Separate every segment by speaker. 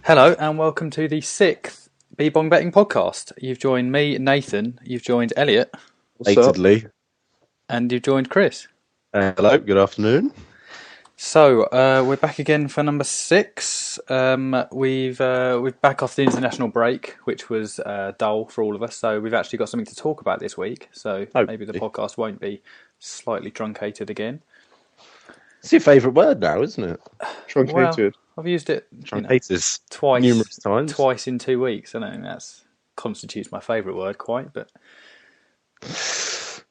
Speaker 1: Hello and welcome to the 6th Bebong Betting Podcast. You've joined me, Nathan, you've joined Elliot.
Speaker 2: Latedly.
Speaker 1: And you've joined Chris.
Speaker 2: Hello, good afternoon.
Speaker 1: So, we're back again for number 6. We've back off the international break, which was dull for all of us, so we've actually got something to talk about this week, so maybe the podcast won't be slightly truncated again.
Speaker 2: It's your favourite word now, isn't it?
Speaker 3: Truncated.
Speaker 1: Well, I've used it
Speaker 2: twice, numerous times.
Speaker 1: Twice in 2 weeks. I don't think that constitutes my favourite word quite, but...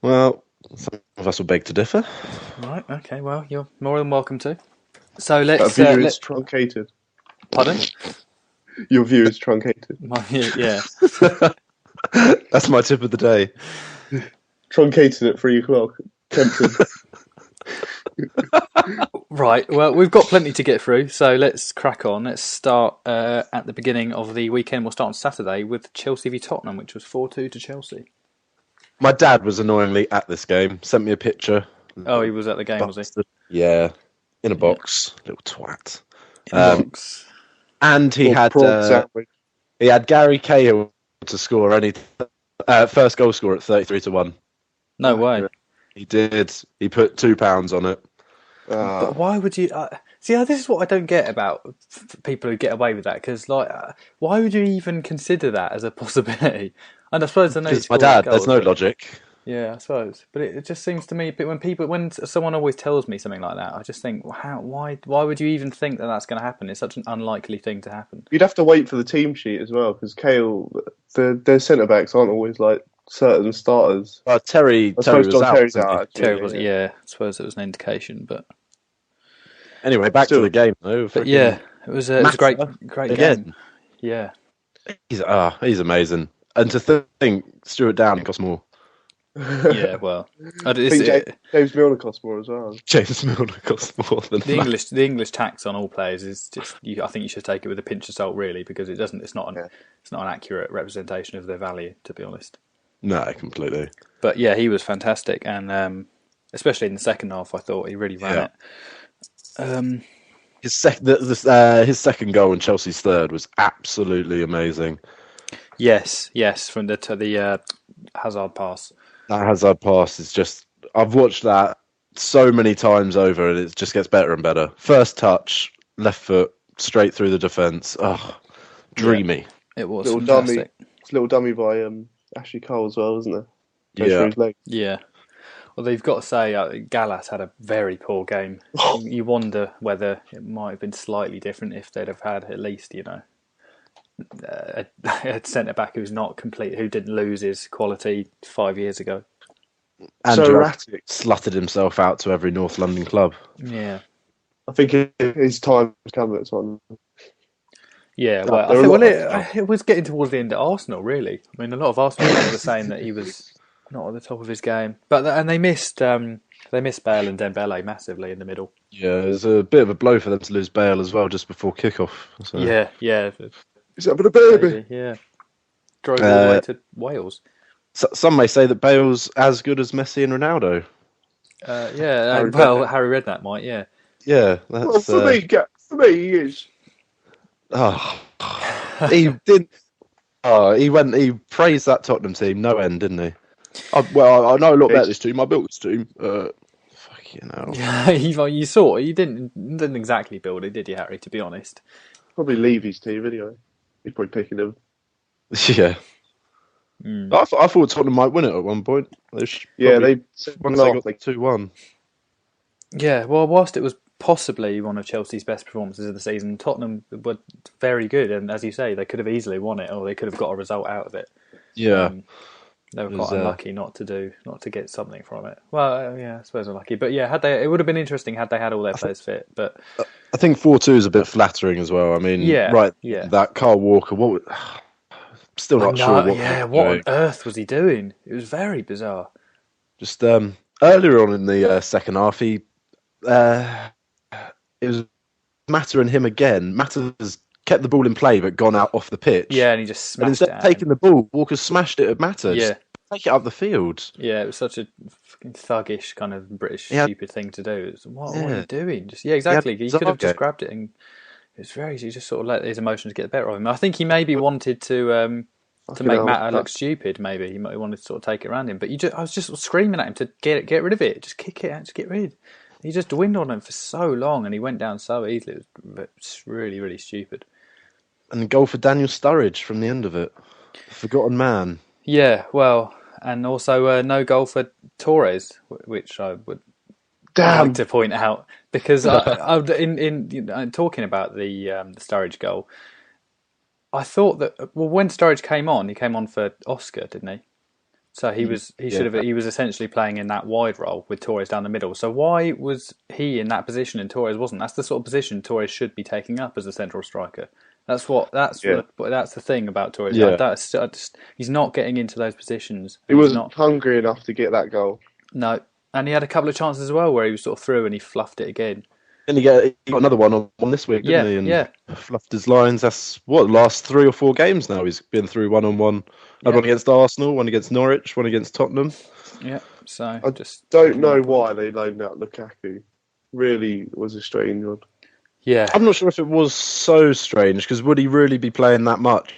Speaker 2: Well, some of us will beg to differ.
Speaker 1: Right, okay, well, you're more than welcome to. So let's...
Speaker 3: That view is truncated.
Speaker 1: Pardon?
Speaker 3: Your view is truncated.
Speaker 1: Yeah.
Speaker 2: That's my tip of the day.
Speaker 3: Truncated at 3 o'clock. Tempted.
Speaker 1: Right, well, we've got plenty to get through, so let's crack on. Let's start at the beginning of the weekend. We'll start on Saturday with Chelsea v Tottenham, which was 4-2 to Chelsea.
Speaker 2: My dad was annoyingly at this game, sent me a picture.
Speaker 1: Oh, he was at the game, was he?
Speaker 2: Yeah, in a box, little twat.
Speaker 1: In a box.
Speaker 2: And he had Gary Cahill to score any first goal score at 33-1.
Speaker 1: No way.
Speaker 2: He did. He put £2 on it.
Speaker 1: But why would you... see, this is what I don't get about people who get away with that, because why would you even consider that as a possibility? And I suppose I know
Speaker 2: it's my dad. There's no logic.
Speaker 1: Yeah, I suppose. But it just seems to me, when someone always tells me something like that, I just think, why would you even think that that's going to happen? It's such an unlikely thing to happen.
Speaker 3: You'd have to wait for the team sheet as well, because Cahill, their centre-backs aren't always like certain starters.
Speaker 2: Terry was out.
Speaker 3: Terry's out.
Speaker 1: Terry was, yeah. I suppose it was an indication, but...
Speaker 2: Anyway, back to the game, though.
Speaker 1: But yeah, it was a great game. Yeah.
Speaker 2: He's amazing. And to think Stuart Downing costs more.
Speaker 1: Yeah, well,
Speaker 3: James Milner costs more as well.
Speaker 2: James Milner costs more than
Speaker 1: the English tax on all players is just. I think you should take it with a pinch of salt, really, because it's not an accurate representation of their value, to be honest.
Speaker 2: No, completely.
Speaker 1: But yeah, he was fantastic, and especially in the second half, I thought he really ran it.
Speaker 2: His second goal and Chelsea's third was absolutely amazing.
Speaker 1: Yes, from the Hazard pass.
Speaker 2: That Hazard pass is just... I've watched that so many times over and it just gets better and better. First touch, left foot, straight through the defence. Oh, dreamy.
Speaker 1: Yeah, it was
Speaker 3: little
Speaker 1: fantastic.
Speaker 3: Little dummy by Ashley Cole as well, isn't
Speaker 2: it?
Speaker 1: Yeah. Well, they've got to say, Gallas had a very poor game. You wonder whether it might have been slightly different if they'd have had at least, a centre back who's not complete, who didn't lose his quality 5 years ago.
Speaker 2: And so erratic. Slutted himself out to every North London club.
Speaker 1: Yeah,
Speaker 3: I think his time has come at Tottenham.
Speaker 1: Yeah, well, it was getting towards the end at Arsenal, really. I mean, a lot of Arsenal fans were saying that he was not at the top of his game, and they missed Bale and Demba massively in the middle.
Speaker 2: Yeah, it was a bit of a blow for them to lose Bale as well just before kickoff. So.
Speaker 1: Yeah.
Speaker 3: He's having a baby.
Speaker 1: Yeah. Drove all the way to Wales.
Speaker 2: Some may say that Bale's as good as Messi and Ronaldo.
Speaker 1: Harry Redknapp might, yeah.
Speaker 2: Yeah.
Speaker 3: Well, for me, he is.
Speaker 2: Oh, he didn't. Oh, he praised that Tottenham team no end, didn't he? I know a lot about this team. I built this team. Fucking hell.
Speaker 1: Yeah, you saw it. You didn't exactly build it, did you, Harry? To be honest,
Speaker 3: probably leave his team anyway. He's probably picking them.
Speaker 2: Yeah. I thought Tottenham might win it at one point.
Speaker 3: Once they got
Speaker 2: 2-1.
Speaker 1: Yeah, well, whilst it was possibly one of Chelsea's best performances of the season, Tottenham were very good, and as you say, they could have easily won it, or they could have got a result out of it.
Speaker 2: Yeah,
Speaker 1: they were quite unlucky not to get something from it. Well, I suppose unlucky, but yeah, it would have been interesting had they had all their players fit. But
Speaker 2: I think 4-2 is a bit flattering as well. I mean, that Kyle Walker, still not sure.
Speaker 1: What on earth was he doing? It was very bizarre.
Speaker 2: Just earlier on in the second half, it was Mata and him again. Mata's kept the ball in play but gone out off the pitch.
Speaker 1: Yeah, and he just smashed
Speaker 2: instead of taking the ball, Walker smashed it at Mata.
Speaker 1: Yeah.
Speaker 2: Take it up the field.
Speaker 1: Yeah, it was such a fucking thuggish kind of British stupid thing to do. What are you doing? Exactly. He could have just grabbed it and it's very. He just sort of let his emotions get the better of him. I think he maybe wanted to make Matt look stupid. Maybe he wanted to sort of take it around him. But I was just screaming at him to get rid of it. Just kick it out. Just get rid. He just dwindled on him for so long, and he went down so easily. It was really, really stupid.
Speaker 2: And the goal for Daniel Sturridge from the end of it. Forgotten man.
Speaker 1: Yeah, well, and also no goal for Torres, which I would like to point out, because in talking about the Sturridge goal, I thought that when Sturridge came on for Oscar, didn't he? So he was essentially playing in that wide role with Torres down the middle. So why was he in that position and Torres wasn't? That's the sort of position Torres should be taking up as a central striker. That's the thing about Torres.
Speaker 2: Yeah.
Speaker 1: He's not getting into those positions.
Speaker 3: He wasn't hungry enough to get that goal.
Speaker 1: No, and he had a couple of chances as well where he was sort of through and he fluffed it again.
Speaker 2: And he got another one on this week, didn't he? And fluffed his lines. That's last 3 or 4 games now he's been through 1-on-1. Had one against Arsenal, one against Norwich, one against Tottenham.
Speaker 1: Yeah, so
Speaker 3: I just don't know why they loaned out Lukaku. Really was a strange one.
Speaker 1: Yeah,
Speaker 2: I'm not sure if it was so strange, because would he really be playing that much?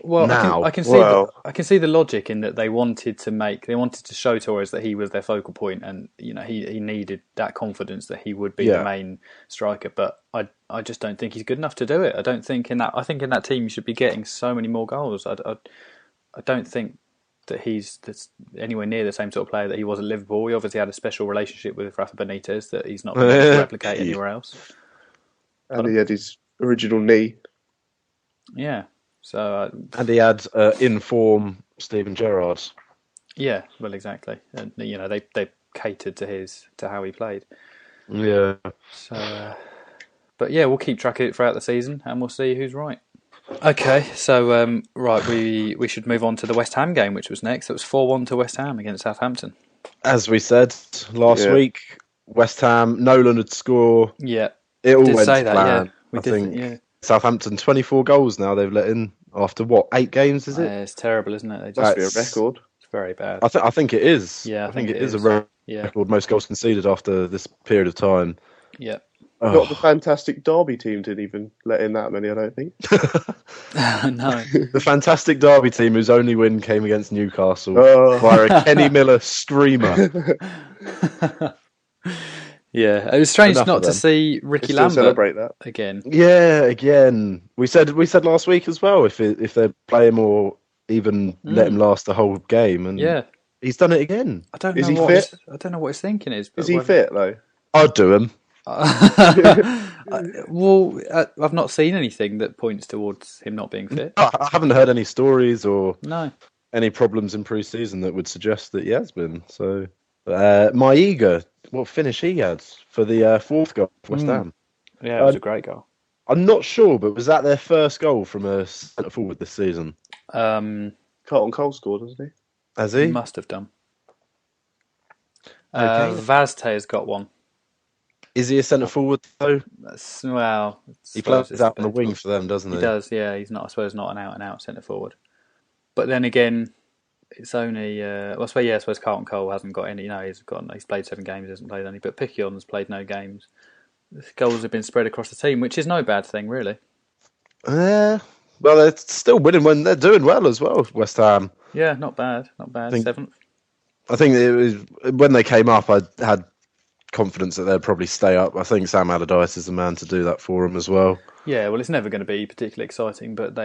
Speaker 1: Well,
Speaker 2: now?
Speaker 1: I can see the logic in that they wanted to show Torres that he was their focal point, and he needed that confidence that he would be the main striker. But I just don't think he's good enough to do it. I think in that team you should be getting so many more goals. I don't think that he's anywhere near the same sort of player that he was at Liverpool. He obviously had a special relationship with Rafa Benitez that he's not going to replicate anywhere else.
Speaker 3: And he had his original knee.
Speaker 1: Yeah. So
Speaker 2: and he had in form Steven Gerrard.
Speaker 1: Yeah, well, exactly. And they catered to how he played.
Speaker 2: Yeah.
Speaker 1: So, but yeah, we'll keep track of it throughout the season, and we'll see who's right. Okay, so we should move on to the West Ham game, which was next. It was 4-1 to West Ham against Southampton. As
Speaker 2: we said last week, West Ham, Nolan would score.
Speaker 1: Yeah,
Speaker 2: it all went to plan.
Speaker 1: We did. Yeah.
Speaker 2: Southampton 24 goals now they've let in after 8 games? Is it?
Speaker 1: It's terrible, isn't it?
Speaker 3: Must be a record.
Speaker 1: It's very bad.
Speaker 2: I think it is.
Speaker 1: Yeah,
Speaker 2: I think it is a record. Most goals conceded after this period of time.
Speaker 1: Yeah.
Speaker 3: Not the fantastic Derby team didn't even let in that many, I don't think.
Speaker 1: No.
Speaker 2: The fantastic Derby team whose only win came against Newcastle via a Kenny Miller screamer.
Speaker 1: Yeah, it was strange not to see Ricky Lambert
Speaker 3: celebrate that
Speaker 1: again.
Speaker 2: Yeah, again. We said last week as well if they play him or even let him last the whole game, and he's done it again.
Speaker 1: I don't know.
Speaker 3: Is he fit?
Speaker 1: I don't know what his thinking is.
Speaker 3: Is he fit though?
Speaker 2: I'd do him.
Speaker 1: Well, I've not seen anything that points towards him not being fit.
Speaker 2: I haven't heard any stories or
Speaker 1: any
Speaker 2: problems in pre-season that would suggest that he has been. So, Maiga, what finish he had for the 4th goal for West Ham.
Speaker 1: Yeah, it was a great goal.
Speaker 2: I'm not sure, but was that their first goal from a centre forward this season?
Speaker 3: Carlton Cole scored, hasn't he?
Speaker 2: Has he?
Speaker 1: He must have done. Vazte has got one.
Speaker 2: Is he a centre forward though?
Speaker 1: He
Speaker 2: plays out on the wing for them, doesn't he?
Speaker 1: He does, yeah. He's not, I suppose, not an out-and-out centre forward. But then again, it's only. I suppose Carlton Cole hasn't got any. He's played 7 games, he hasn't played any. But Piquion's played no games. The goals have been spread across the team, which is no bad thing, really.
Speaker 2: Well, they're still winning when they're doing well as well. West Ham.
Speaker 1: Yeah, not bad. 7th.
Speaker 2: I think it was when they came up. I had confidence that they'd probably stay up. I think Sam Allardyce is the man to do that for them as well.
Speaker 1: Yeah, well, it's never going to be particularly exciting, but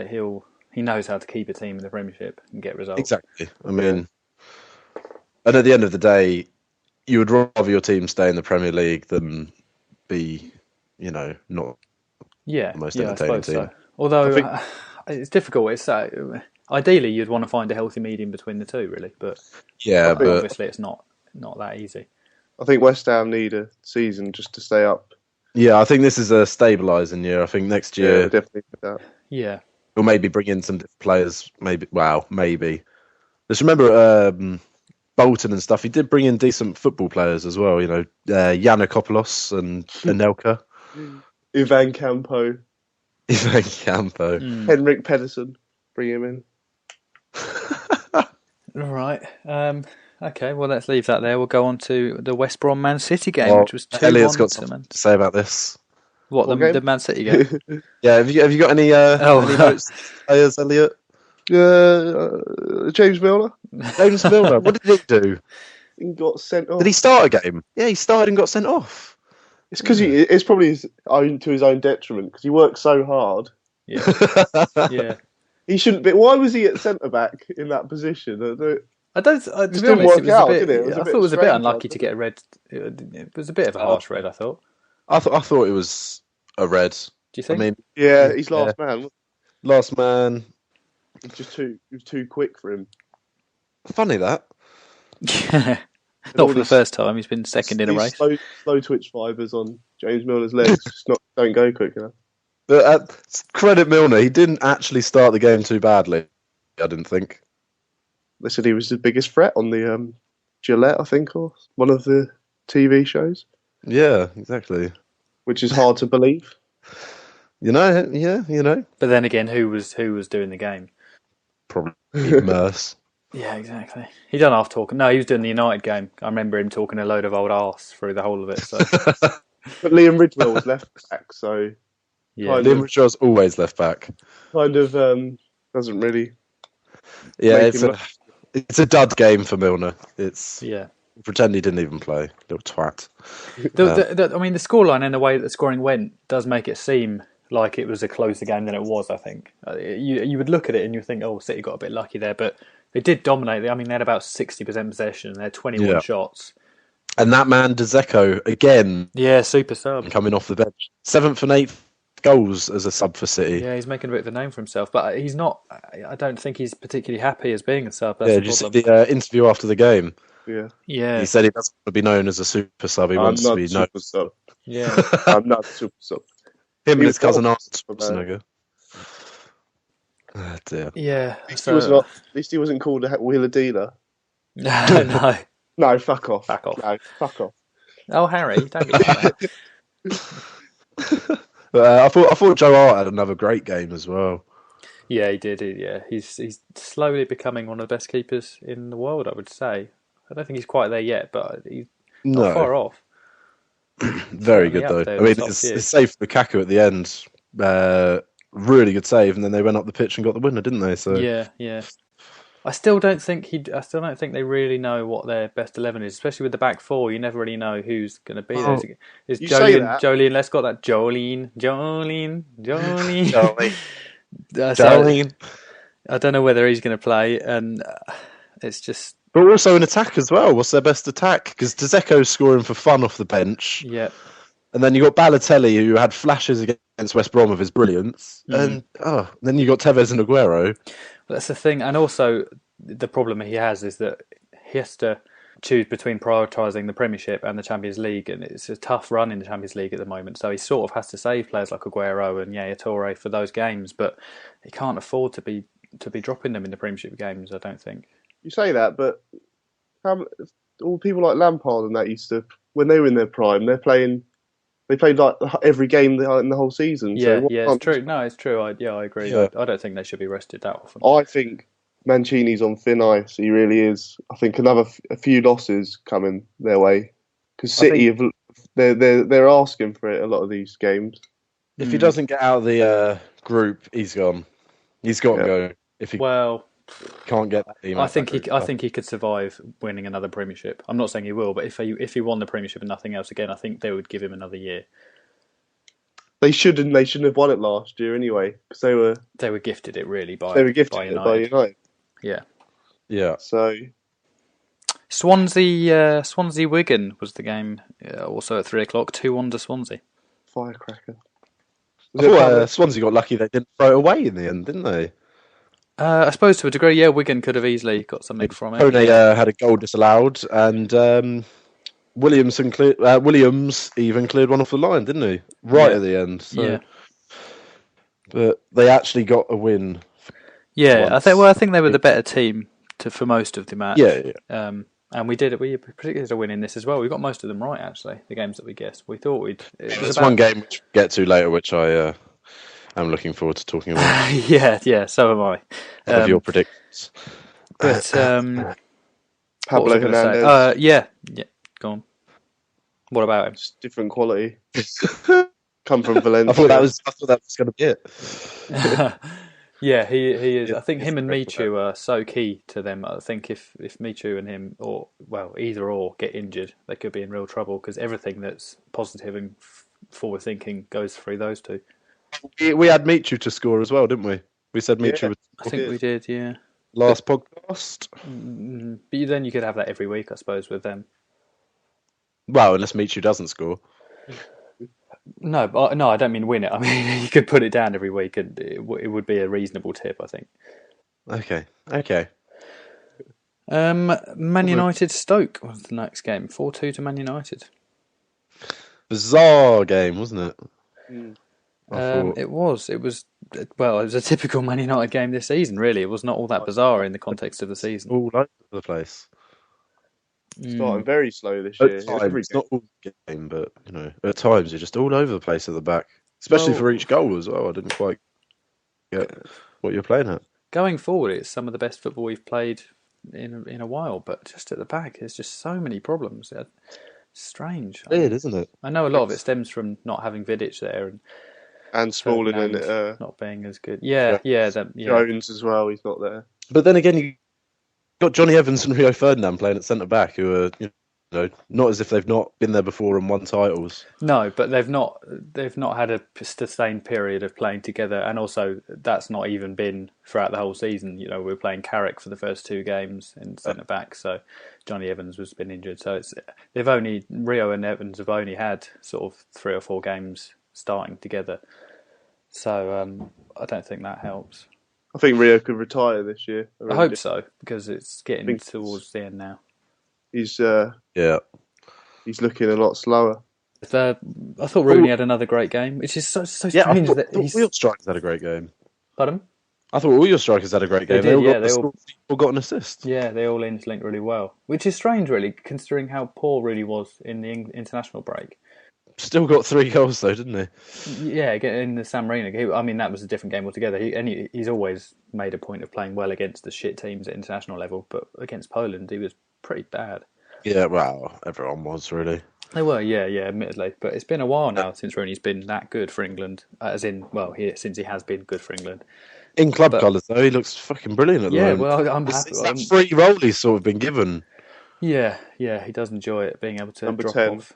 Speaker 1: he knows how to keep a team in the Premiership and get results.
Speaker 2: Exactly. I mean, and at the end of the day, you would rather your team stay in the Premier League than be, not the most entertaining team.
Speaker 1: So. Although it's difficult. It's ideally you'd want to find a healthy medium between the two, really. But obviously it's not that easy.
Speaker 3: I think West Ham need a season just to stay up.
Speaker 2: Yeah, I think this is a stabilising year. I think next year,
Speaker 3: definitely that.
Speaker 1: Yeah,
Speaker 2: we'll maybe bring in some players. Maybe. Just remember Bolton and stuff. He did bring in decent football players as well. Yiannopoulos and Anelka.
Speaker 3: Ivan Campo. Henrik Pedersen. Bring him in.
Speaker 1: All right. Okay, well, let's leave that there. We'll go on to the West Brom Man City game, which was 2-1.
Speaker 2: Elliot's got something to say about this.
Speaker 1: What, the Man City game?
Speaker 2: Yeah, have you got any notes, players, Elliot?
Speaker 3: James Milner.
Speaker 2: James Milner. What did he do?
Speaker 3: He got sent off.
Speaker 2: Did he start a game? Yeah, he started and got sent off.
Speaker 3: It's because it's probably his own detriment because he works so hard.
Speaker 1: Yeah. Yeah.
Speaker 3: He shouldn't be. Why was he at centre back in that position?
Speaker 1: To be honest, it was
Speaker 3: didn't work out, did it?
Speaker 1: I thought it was a bit unlucky to get a red. It was a bit of a harsh red, I thought.
Speaker 2: I thought it was a red.
Speaker 1: Do you think?
Speaker 2: I mean,
Speaker 3: yeah, he's last man.
Speaker 2: Last man.
Speaker 3: It was too quick for him.
Speaker 2: Funny that.
Speaker 1: Yeah. Not for the first time. He's been second in a race.
Speaker 3: Slow twitch fibres on James Milner's legs just don't go quick enough.
Speaker 2: But credit Milner, he didn't actually start the game too badly. I didn't think.
Speaker 3: They said he was the biggest threat on the Gillette, I think, or one of the TV shows.
Speaker 2: Yeah, exactly.
Speaker 3: Which is hard to believe.
Speaker 2: Yeah.
Speaker 1: But then again, who was doing the game?
Speaker 2: Probably Merce.
Speaker 1: Yeah, exactly. He done half talking. No, he was doing the United game. I remember him talking a load of old arse through the whole of it. So.
Speaker 3: But Liam Ridgewell was left back, so
Speaker 1: yeah,
Speaker 2: Liam Ridgewell's always left back.
Speaker 3: Kind of doesn't really.
Speaker 2: Yeah, it's a dud game for Milner. Pretend he didn't even play, little twat.
Speaker 1: I mean, the scoreline and the way that the scoring went does make it seem like it was a closer game than it was. I think you would look at it and you think, oh, City got a bit lucky there, but they did dominate. I mean, they had about 60% possession. They had 21 shots.
Speaker 2: And that man, Dzeko, again.
Speaker 1: Yeah, super sub.
Speaker 2: Coming off the bench. 7th and 8th goals as a sub for City.
Speaker 1: Yeah, he's making a bit of a name for himself. But he's not, I don't think he's particularly happy as being a sub. That's the problem.
Speaker 2: The interview after the game.
Speaker 3: Yeah.
Speaker 2: He said he doesn't want to be known as a super sub. He wants to be known.
Speaker 3: Sub.
Speaker 1: Yeah.
Speaker 3: I'm not a super sub.
Speaker 2: Him and his cousin Arsenal. Oh, dear.
Speaker 1: Yeah.
Speaker 3: At least he wasn't called a wheeler dealer.
Speaker 1: No.
Speaker 3: No, fuck off.
Speaker 1: No,
Speaker 3: fuck off.
Speaker 1: Oh, Harry, don't be like that.
Speaker 2: I thought Joe Hart had another great game as well.
Speaker 1: Yeah, he did. Yeah, he's slowly becoming one of the best keepers in the world, I would say. I don't think he's quite there yet, but he's not far off.
Speaker 2: Very good, though. I mean, it's safe for Lukaku at the end. Really good save, and then they went up the pitch and got the winner, didn't they? So
Speaker 1: yeah. I still don't think they really know what their best 11 is, especially with the back four. You never really know who's going to be there. Is Jolene? Let's got that Jolene. I don't know whether he's going to play, and it's just.
Speaker 2: But also an attack as well. What's their best attack? Because Dzeko's scoring for fun off the bench.
Speaker 1: Yeah.
Speaker 2: And then you got Balotelli, who had flashes against West Brom of his brilliance. And then you got Tevez and Aguero.
Speaker 1: That's the thing. And also, the problem he has is that he has to choose between prioritising the Premiership and the Champions League. And it's a tough run in the Champions League at the moment. So he sort of has to save players like Aguero and Yaya Toure for those games. But he can't afford to be dropping them in the Premiership games, I don't think.
Speaker 3: You say that, but all people like Lampard and that used to, when they were in their prime, they played like every game in the whole season.
Speaker 1: Yeah, it's true. No, it's true. I agree. Yeah. I don't think they should be rested that often.
Speaker 3: I think Mancini's on thin ice. He really is. I think a few losses coming their way because City they're asking for it a lot of these games.
Speaker 2: If he doesn't get out of the group, he's gone. He's got to go. If he can't get that team.
Speaker 1: I think he could survive winning another Premiership. I'm not saying he will, but if he won the Premiership and nothing else again, I think they would give him another year. They shouldn't
Speaker 3: have won it last year anyway because
Speaker 1: they were gifted it really by
Speaker 3: United.
Speaker 1: Yeah.
Speaker 3: So
Speaker 1: Swansea Wigan was the game. Also at 3:00, 2-1 to Swansea.
Speaker 3: Firecracker.
Speaker 2: I thought Swansea got lucky they didn't throw it away in the end, didn't they?
Speaker 1: I suppose to a degree, yeah. Wigan could have easily got something from it.
Speaker 2: Kone had a goal disallowed, and Williams even cleared one off the line, didn't he? Right at the end. So.
Speaker 1: Yeah.
Speaker 2: But they actually got a win.
Speaker 1: Yeah, I think they were the better team for most of the match.
Speaker 2: Yeah.
Speaker 1: And we predicted a win in this as well. We got most of them right, actually. The games that we guessed, we thought
Speaker 2: There's one game which we'll get to later, which I am looking forward to talking about.
Speaker 1: yeah. So am I.
Speaker 2: Of your predictions.
Speaker 1: But
Speaker 3: Pablo Hernandez.
Speaker 1: Yeah. Go on. What about him?
Speaker 3: Just different quality. come from Valencia.
Speaker 2: I thought that was going to be it.
Speaker 1: Yeah, he is. I think him and Michu are so key to them. I think if Michu and him, or either or, get injured, they could be in real trouble because everything that's positive and forward thinking goes through those two.
Speaker 2: We had Michu to score as well, didn't we? We said Michu would score.
Speaker 1: I think we did, yeah.
Speaker 2: Last podcast.
Speaker 1: But then you could have that every week, I suppose, with them.
Speaker 2: Well, unless Michu doesn't score.
Speaker 1: No, I don't mean win it. I mean, you could put it down every week and it would be a reasonable tip, I think.
Speaker 2: Okay.
Speaker 1: Man United Stoke was the next game. 4-2 to Man United.
Speaker 2: Bizarre game, wasn't it?
Speaker 1: It was. It was a typical Man United game this season, really. It was not all that bizarre in the context of the season.
Speaker 2: All over the place.
Speaker 3: Starting very slow this year.
Speaker 2: At times, it's not all the game, but at times you're just all over the place at the back, especially for each goal as well. I didn't quite get what you're playing at.
Speaker 1: Going forward, it's some of the best football we've played in a while, but just at the back, there's just so many problems. It's strange.
Speaker 2: Weird, isn't it?
Speaker 1: I know a lot of it stems from not having Vidic there
Speaker 3: and Smalling and
Speaker 1: not being as good.
Speaker 3: Jones as well. He's not there.
Speaker 2: But then again, you got Johnny Evans and Rio Ferdinand playing at centre back, who are not as if they've not been there before and won titles.
Speaker 1: No, but they've not had a sustained period of playing together, and also that's not even been throughout the whole season. We were playing Carrick for the first 2 games in centre back, so Johnny Evans has been injured. So Rio and Evans have only had sort of 3 or 4 games starting together. So I don't think that helps.
Speaker 3: I think Rio could retire this year.
Speaker 1: I hope so, because it's getting towards the end now.
Speaker 3: He's looking a lot slower.
Speaker 1: I thought Rooney had another great game, which is so strange.
Speaker 2: I thought all your strikers had a great game.
Speaker 1: Pardon?
Speaker 2: I thought all your strikers had a great game. They all got an assist.
Speaker 1: Yeah, they all interlinked really well, which is strange, really, considering how poor Rooney was in the international break.
Speaker 2: Still got 3 goals though, didn't he?
Speaker 1: Yeah, in the San Marino. I mean, that was a different game altogether. He's always made a point of playing well against the shit teams at international level, but against Poland, he was pretty bad.
Speaker 2: Yeah, well, everyone was really.
Speaker 1: They were, yeah, admittedly. But it's been a while now since Rooney's been that good for England. Since he has been good for England.
Speaker 2: In club colours, though, he looks fucking brilliant at the moment.
Speaker 1: Yeah, well, I'm happy.
Speaker 2: It's that free role he's sort of been given.
Speaker 1: Yeah, he does enjoy it, being able to
Speaker 3: Number
Speaker 1: drop
Speaker 3: 10.
Speaker 1: off.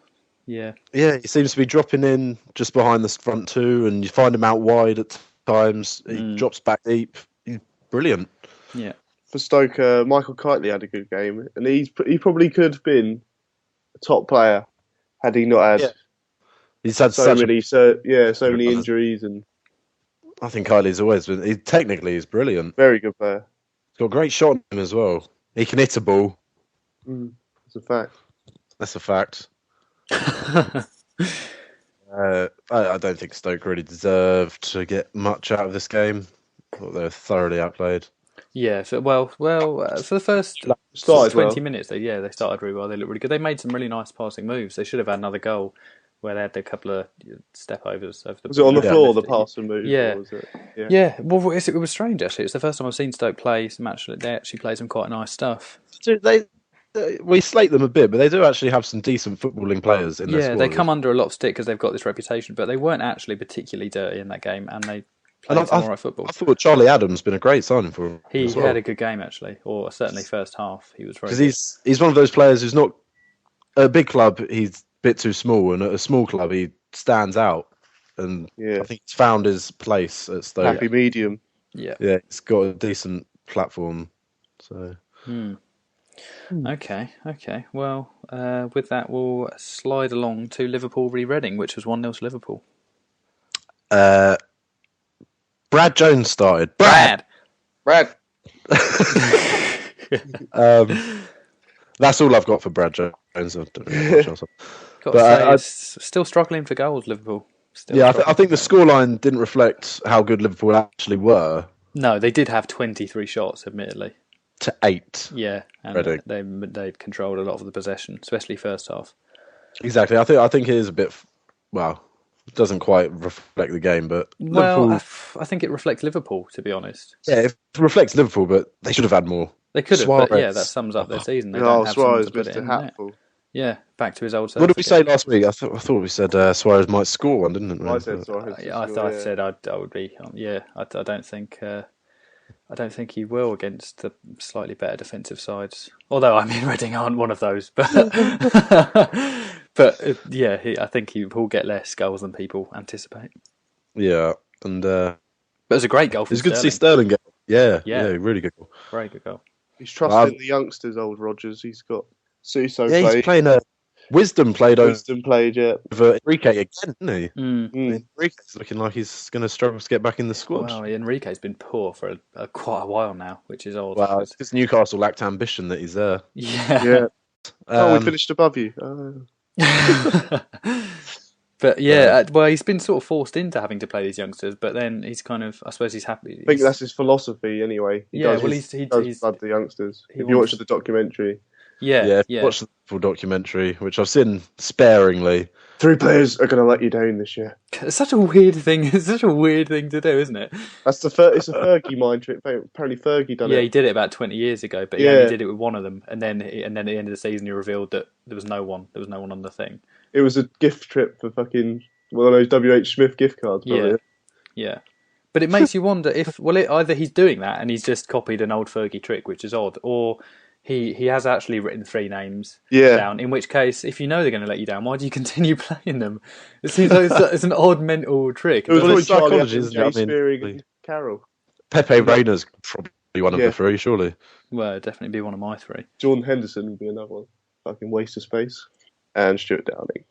Speaker 1: Yeah,
Speaker 2: he seems to be dropping in just behind the front 2, and you find him out wide at times. He drops back deep. He's brilliant.
Speaker 1: Yeah.
Speaker 3: For Stoke, Michael Kiteley had a good game, and he probably could have been a top player had he not had.
Speaker 2: Yeah. He's had
Speaker 3: so many injuries, and
Speaker 2: I think Kylie's always been. He's brilliant.
Speaker 3: Very good player.
Speaker 2: He's got a great shot on him as well. He can hit a ball.
Speaker 3: That's a fact.
Speaker 2: That's a fact. I don't think Stoke really deserved to get much out of this game. I thought they were thoroughly outplayed.
Speaker 1: Yeah, so for the first 20 minutes, they started really well. They looked really good. They made some really nice passing moves. They should have had another goal where they had a couple of step overs.
Speaker 3: Was it on the floor, the passing move?
Speaker 1: Yeah.
Speaker 3: Or was it?
Speaker 1: Yeah. Well, it was strange, actually. It's the first time I've seen Stoke play some match. They actually play some quite nice stuff.
Speaker 2: We slate them a bit, but they do actually have some decent footballing players in their squad.
Speaker 1: Yeah, they come under a lot of stick because they've got this reputation, but they weren't actually particularly dirty in that game, and they played some alright football.
Speaker 2: I thought Charlie Adams been a great signing for him.
Speaker 1: He had a good game, actually, or certainly first half. He was very good.
Speaker 2: Because he's one of those players who's not at a big club. He's a bit too small, and at a small club he stands out. And I think he's found his place at Stoke.
Speaker 3: Happy medium.
Speaker 1: Yeah,
Speaker 2: he's got a decent platform. So.
Speaker 1: Okay. Well, with that, we'll slide along to Liverpool v Reading, which was 1-0 to Liverpool.
Speaker 2: Brad Jones started.
Speaker 1: Brad.
Speaker 2: That's all I've got for Brad Jones. I don't know much else.
Speaker 1: It's still struggling for goals, Liverpool.
Speaker 2: I think the scoreline didn't reflect how good Liverpool actually were.
Speaker 1: No, they did have 23 shots, admittedly.
Speaker 2: To 8.
Speaker 1: Yeah, and they controlled a lot of the possession, especially first half.
Speaker 2: Exactly. I think it is a bit. Well, it doesn't quite reflect the game, but
Speaker 1: Liverpool... I think it reflects Liverpool, to be honest.
Speaker 2: Yeah, it reflects Liverpool, but they should have had more.
Speaker 1: They could have, but that sums up their season. They don't have someone to put it in
Speaker 3: hatful.
Speaker 1: Yeah, back to his old self.
Speaker 2: What did we say last week? I thought we said Suarez might score one, didn't we?
Speaker 3: I said Suarez.
Speaker 1: I said I would be. I don't think. I don't think he will against the slightly better defensive sides. Although Reading aren't one of those, but I think he will get less goals than people anticipate.
Speaker 2: Yeah, and
Speaker 1: but it was a great goal.
Speaker 2: It's good to see Sterling get. Yeah, really good goal.
Speaker 1: Very good goal.
Speaker 3: He's trusting the youngsters, old Rodgers. He's got Suso played.
Speaker 2: He's playing Wisdom played
Speaker 3: yeah.
Speaker 2: over Enrique again, isn't he?
Speaker 1: Mm.
Speaker 2: Enrique's looking like he's going to struggle to get back in the squad.
Speaker 1: Well, Enrique's been poor for quite a while now, which is odd.
Speaker 2: Well, it's because Newcastle lacked ambition that he's there.
Speaker 3: Yeah. We finished above you.
Speaker 1: But he's been sort of forced into having to play these youngsters, but then he's kind of, I suppose he's happy.
Speaker 3: I think that's his philosophy anyway. He does love the youngsters. If you watch the documentary.
Speaker 2: Watch the full documentary, which I've seen sparingly.
Speaker 3: 3 players are going to let you down this year.
Speaker 1: It's such a weird thing. It's such a weird thing to do, isn't it?
Speaker 3: It's a Fergie mind trick. Apparently, Fergie done it.
Speaker 1: Yeah, he did it about 20 years ago, but he only did it with one of them, and then at the end of the season, he revealed that there was no one. There was no one on the thing.
Speaker 3: It was a gift trip for fucking one of those WH Smith gift cards. Probably.
Speaker 1: Yeah. But it makes you wonder if either he's doing that and he's just copied an old Fergie trick, which is odd, or he has actually written 3 names down, in which case, if you know they're going to let you down, why do you continue playing them? It seems like it's an odd mental trick.
Speaker 3: It was
Speaker 2: probably
Speaker 3: psychology, isn't it? Spearing and Carroll.
Speaker 2: Pepe Reina's probably one of the 3, surely.
Speaker 1: Well, it'd definitely be one of my 3.
Speaker 3: Jordan Henderson would be another one. Fucking waste of space. And Stuart Downing.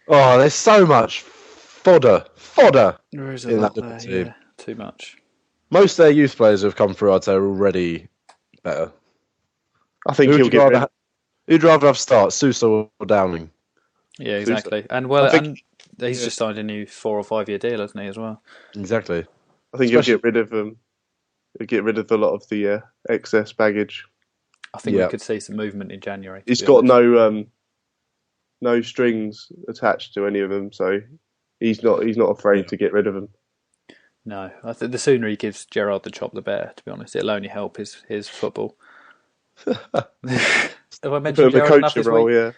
Speaker 2: Oh, there's so much fodder
Speaker 1: There is a
Speaker 2: in
Speaker 1: lot
Speaker 2: that
Speaker 1: there,
Speaker 2: team.
Speaker 1: Too much.
Speaker 2: Most of their youth players who have come through, I'd say, are already better.
Speaker 3: I think
Speaker 2: who'd rather have start, Suso or Downing?
Speaker 1: Yeah, exactly.
Speaker 3: Suso.
Speaker 1: And he's just signed a new 4 or 5 year deal, hasn't he, as well?
Speaker 2: Exactly.
Speaker 3: I think he'll get rid of them. He'll get rid of a lot of the excess baggage.
Speaker 1: I think we could see some movement in January.
Speaker 3: He's got no strings attached to any of them, so he's not afraid to get rid of them.
Speaker 1: No, I think the sooner he gives Gerrard the chop, the better. To be honest, it'll only help his football. Have I mentioned Gerrard enough this week?
Speaker 3: Yeah.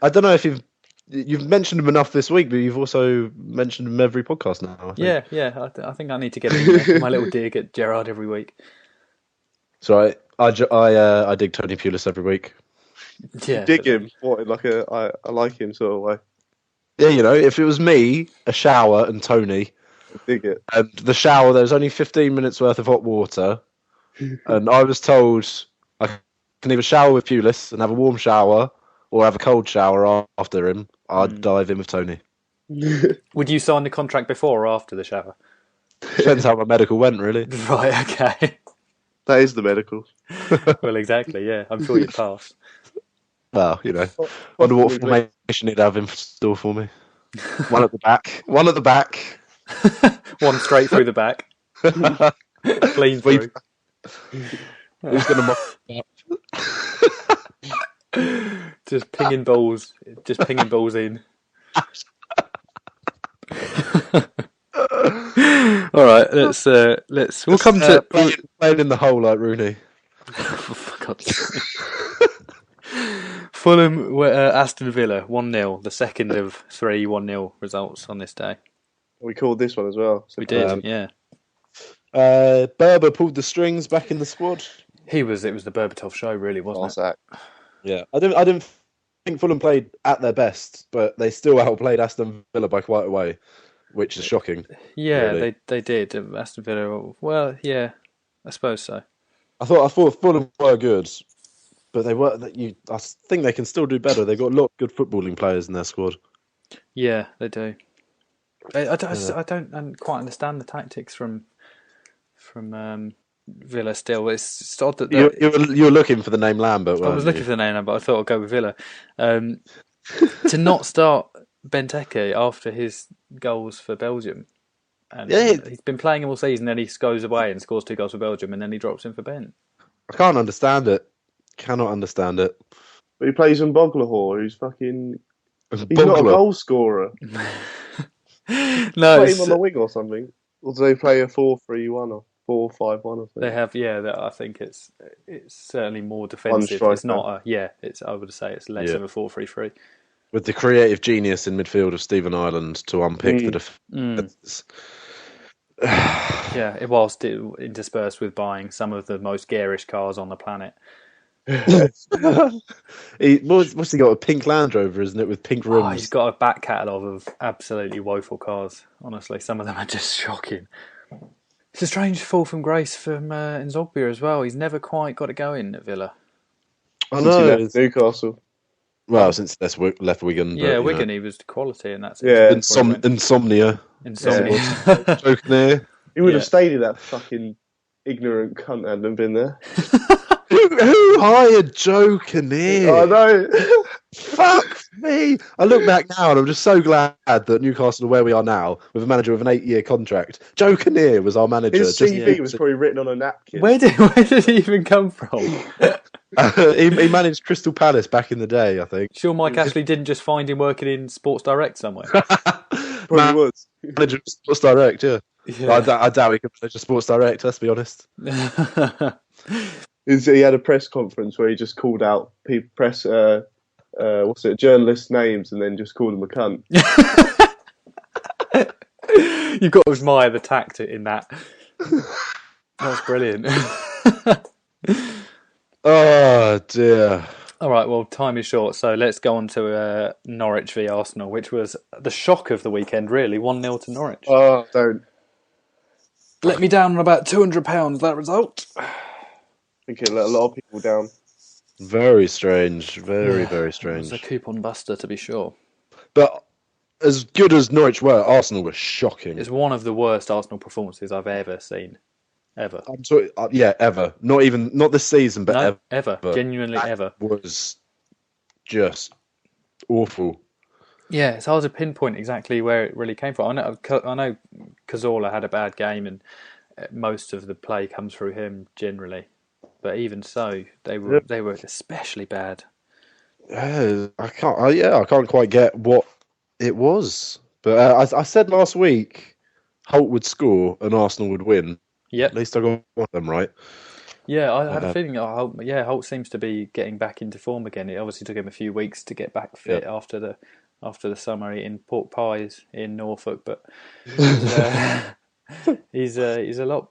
Speaker 2: I don't know if you've mentioned him enough this week, but you've also mentioned him every podcast now. I think.
Speaker 1: Yeah. I think I need to get in my little dig at Gerrard every week.
Speaker 2: So I dig Tony Pulis every week.
Speaker 3: Yeah, you dig him? What, like I like him sort of way?
Speaker 2: Yeah, if it was me, a shower, and Tony,
Speaker 3: I dig it.
Speaker 2: And the shower, there's only 15 minutes worth of hot water, and I was told I can either shower with Pulis and have a warm shower, or have a cold shower after him. I'd dive in with Tony.
Speaker 1: Would you sign the contract before or after the shower?
Speaker 2: Depends how my medical went, really.
Speaker 1: Right, okay.
Speaker 3: That is the medical.
Speaker 1: Well, exactly, yeah. I'm sure you'd pass.
Speaker 2: Well, wonder what formation he'd have in store for me. One at the back. One at the back.
Speaker 1: One straight through the back. Clean through.
Speaker 2: Who's going to mop up?
Speaker 1: Just pinging balls in. All right, we'll come to
Speaker 2: playing in the hole like Rooney.
Speaker 1: For God's sake. Fulham Aston Villa 1-0, the second of 3 1-0 results on this day.
Speaker 3: We called this one as well.
Speaker 1: We did, yeah.
Speaker 2: Berber pulled the strings back in the squad.
Speaker 1: It was the Berbatov show, really, wasn't it?
Speaker 2: Yeah, I didn't think Fulham played at their best, but they still outplayed Aston Villa by quite a way, which is shocking.
Speaker 1: Yeah,
Speaker 2: really.
Speaker 1: they did. Aston Villa, well, yeah, I suppose so.
Speaker 2: I thought Fulham were good, but they were. I think they can still do better. They've got a lot of good footballing players in their squad.
Speaker 1: Yeah, they do. I don't quite understand the tactics from Villa still. It's odd that
Speaker 2: you were looking for the name Lambert.
Speaker 1: I was looking for the name Lambert. I thought I'd go with Villa. To not start Benteke after his goals for Belgium, and he's been playing him all season. Then he goes away and scores 2 goals for Belgium, and then he drops in for Ben.
Speaker 2: I can't understand it. Cannot understand it.
Speaker 3: But he plays in Boglahor, who's fucking. He's not a goal scorer.
Speaker 1: No,
Speaker 3: Play him on the wing or something. Or do they play a 4-3-1 or 4-5-1. I think
Speaker 1: They have, I think it's certainly more defensive. It's not I would say it's less of a 4-3-3.
Speaker 2: With the creative genius in midfield of Stephen Ireland to unpick the defence.
Speaker 1: Yeah, it was interspersed with buying some of the most garish cars on the planet.
Speaker 2: What's he got? A pink Land Rover, isn't it, with pink rims?
Speaker 1: Oh, he's got a back catalogue of absolutely woeful cars. Honestly, some of them are just shocking. It's a strange fall from grace from Nzogbia as well. He's never quite got it going at Villa.
Speaker 3: I know. Since he left Newcastle.
Speaker 2: Well, since he left Wigan.
Speaker 1: Yeah, but, Wigan, he was quality, and that's
Speaker 2: insomnia. Joking.
Speaker 3: He would have stayed in that fucking ignorant cunt and been there.
Speaker 2: Who hired Joe Kinnear?
Speaker 3: I know.
Speaker 2: Fuck me. I look back now and I'm just so glad that Newcastle are where we are now with a manager with an 8-year contract. Joe Kinnear was our manager.
Speaker 3: His CV was probably written on a napkin.
Speaker 1: Where did he even come from?
Speaker 2: He managed Crystal Palace back in the day, I think.
Speaker 1: Sure Mike Ashley didn't just find him working in Sports Direct somewhere?
Speaker 3: Probably was.
Speaker 2: Manager of Sports Direct, yeah. I doubt he could manage a Sports Direct, let's be honest.
Speaker 3: He had a press conference where he just called out journalists' names and then just called them a cunt.
Speaker 1: You've got to admire the tact in that. That's brilliant.
Speaker 2: Oh dear.
Speaker 1: All right, well, time is short, so let's go on to Norwich v Arsenal, which was the shock of the weekend, really. 1-0 to Norwich.
Speaker 3: Oh, don't.
Speaker 1: Let me down on about £200, that result.
Speaker 3: I think it let a lot of people down.
Speaker 2: Very strange. Very strange.
Speaker 1: It was a coupon buster, to be sure.
Speaker 2: But as good as Norwich were, Arsenal was shocking.
Speaker 1: It's one of the worst Arsenal performances I've ever seen. Ever.
Speaker 2: I'm sorry, ever. Not this season, but
Speaker 1: ever. Genuinely ever.
Speaker 2: Was just awful.
Speaker 1: Yeah, it's hard to pinpoint exactly where it really came from. I know Cazorla had a bad game, and most of the play comes through him generally. But even so, they were especially bad.
Speaker 2: I can't quite get what it was. But I said last week, Holt would score and Arsenal would win.
Speaker 1: Yeah,
Speaker 2: at least I got one of them right.
Speaker 1: Yeah, I had a feeling. Holt seems to be getting back into form again. It obviously took him a few weeks to get back fit after the summer eating pork pies in Norfolk, but he's a lot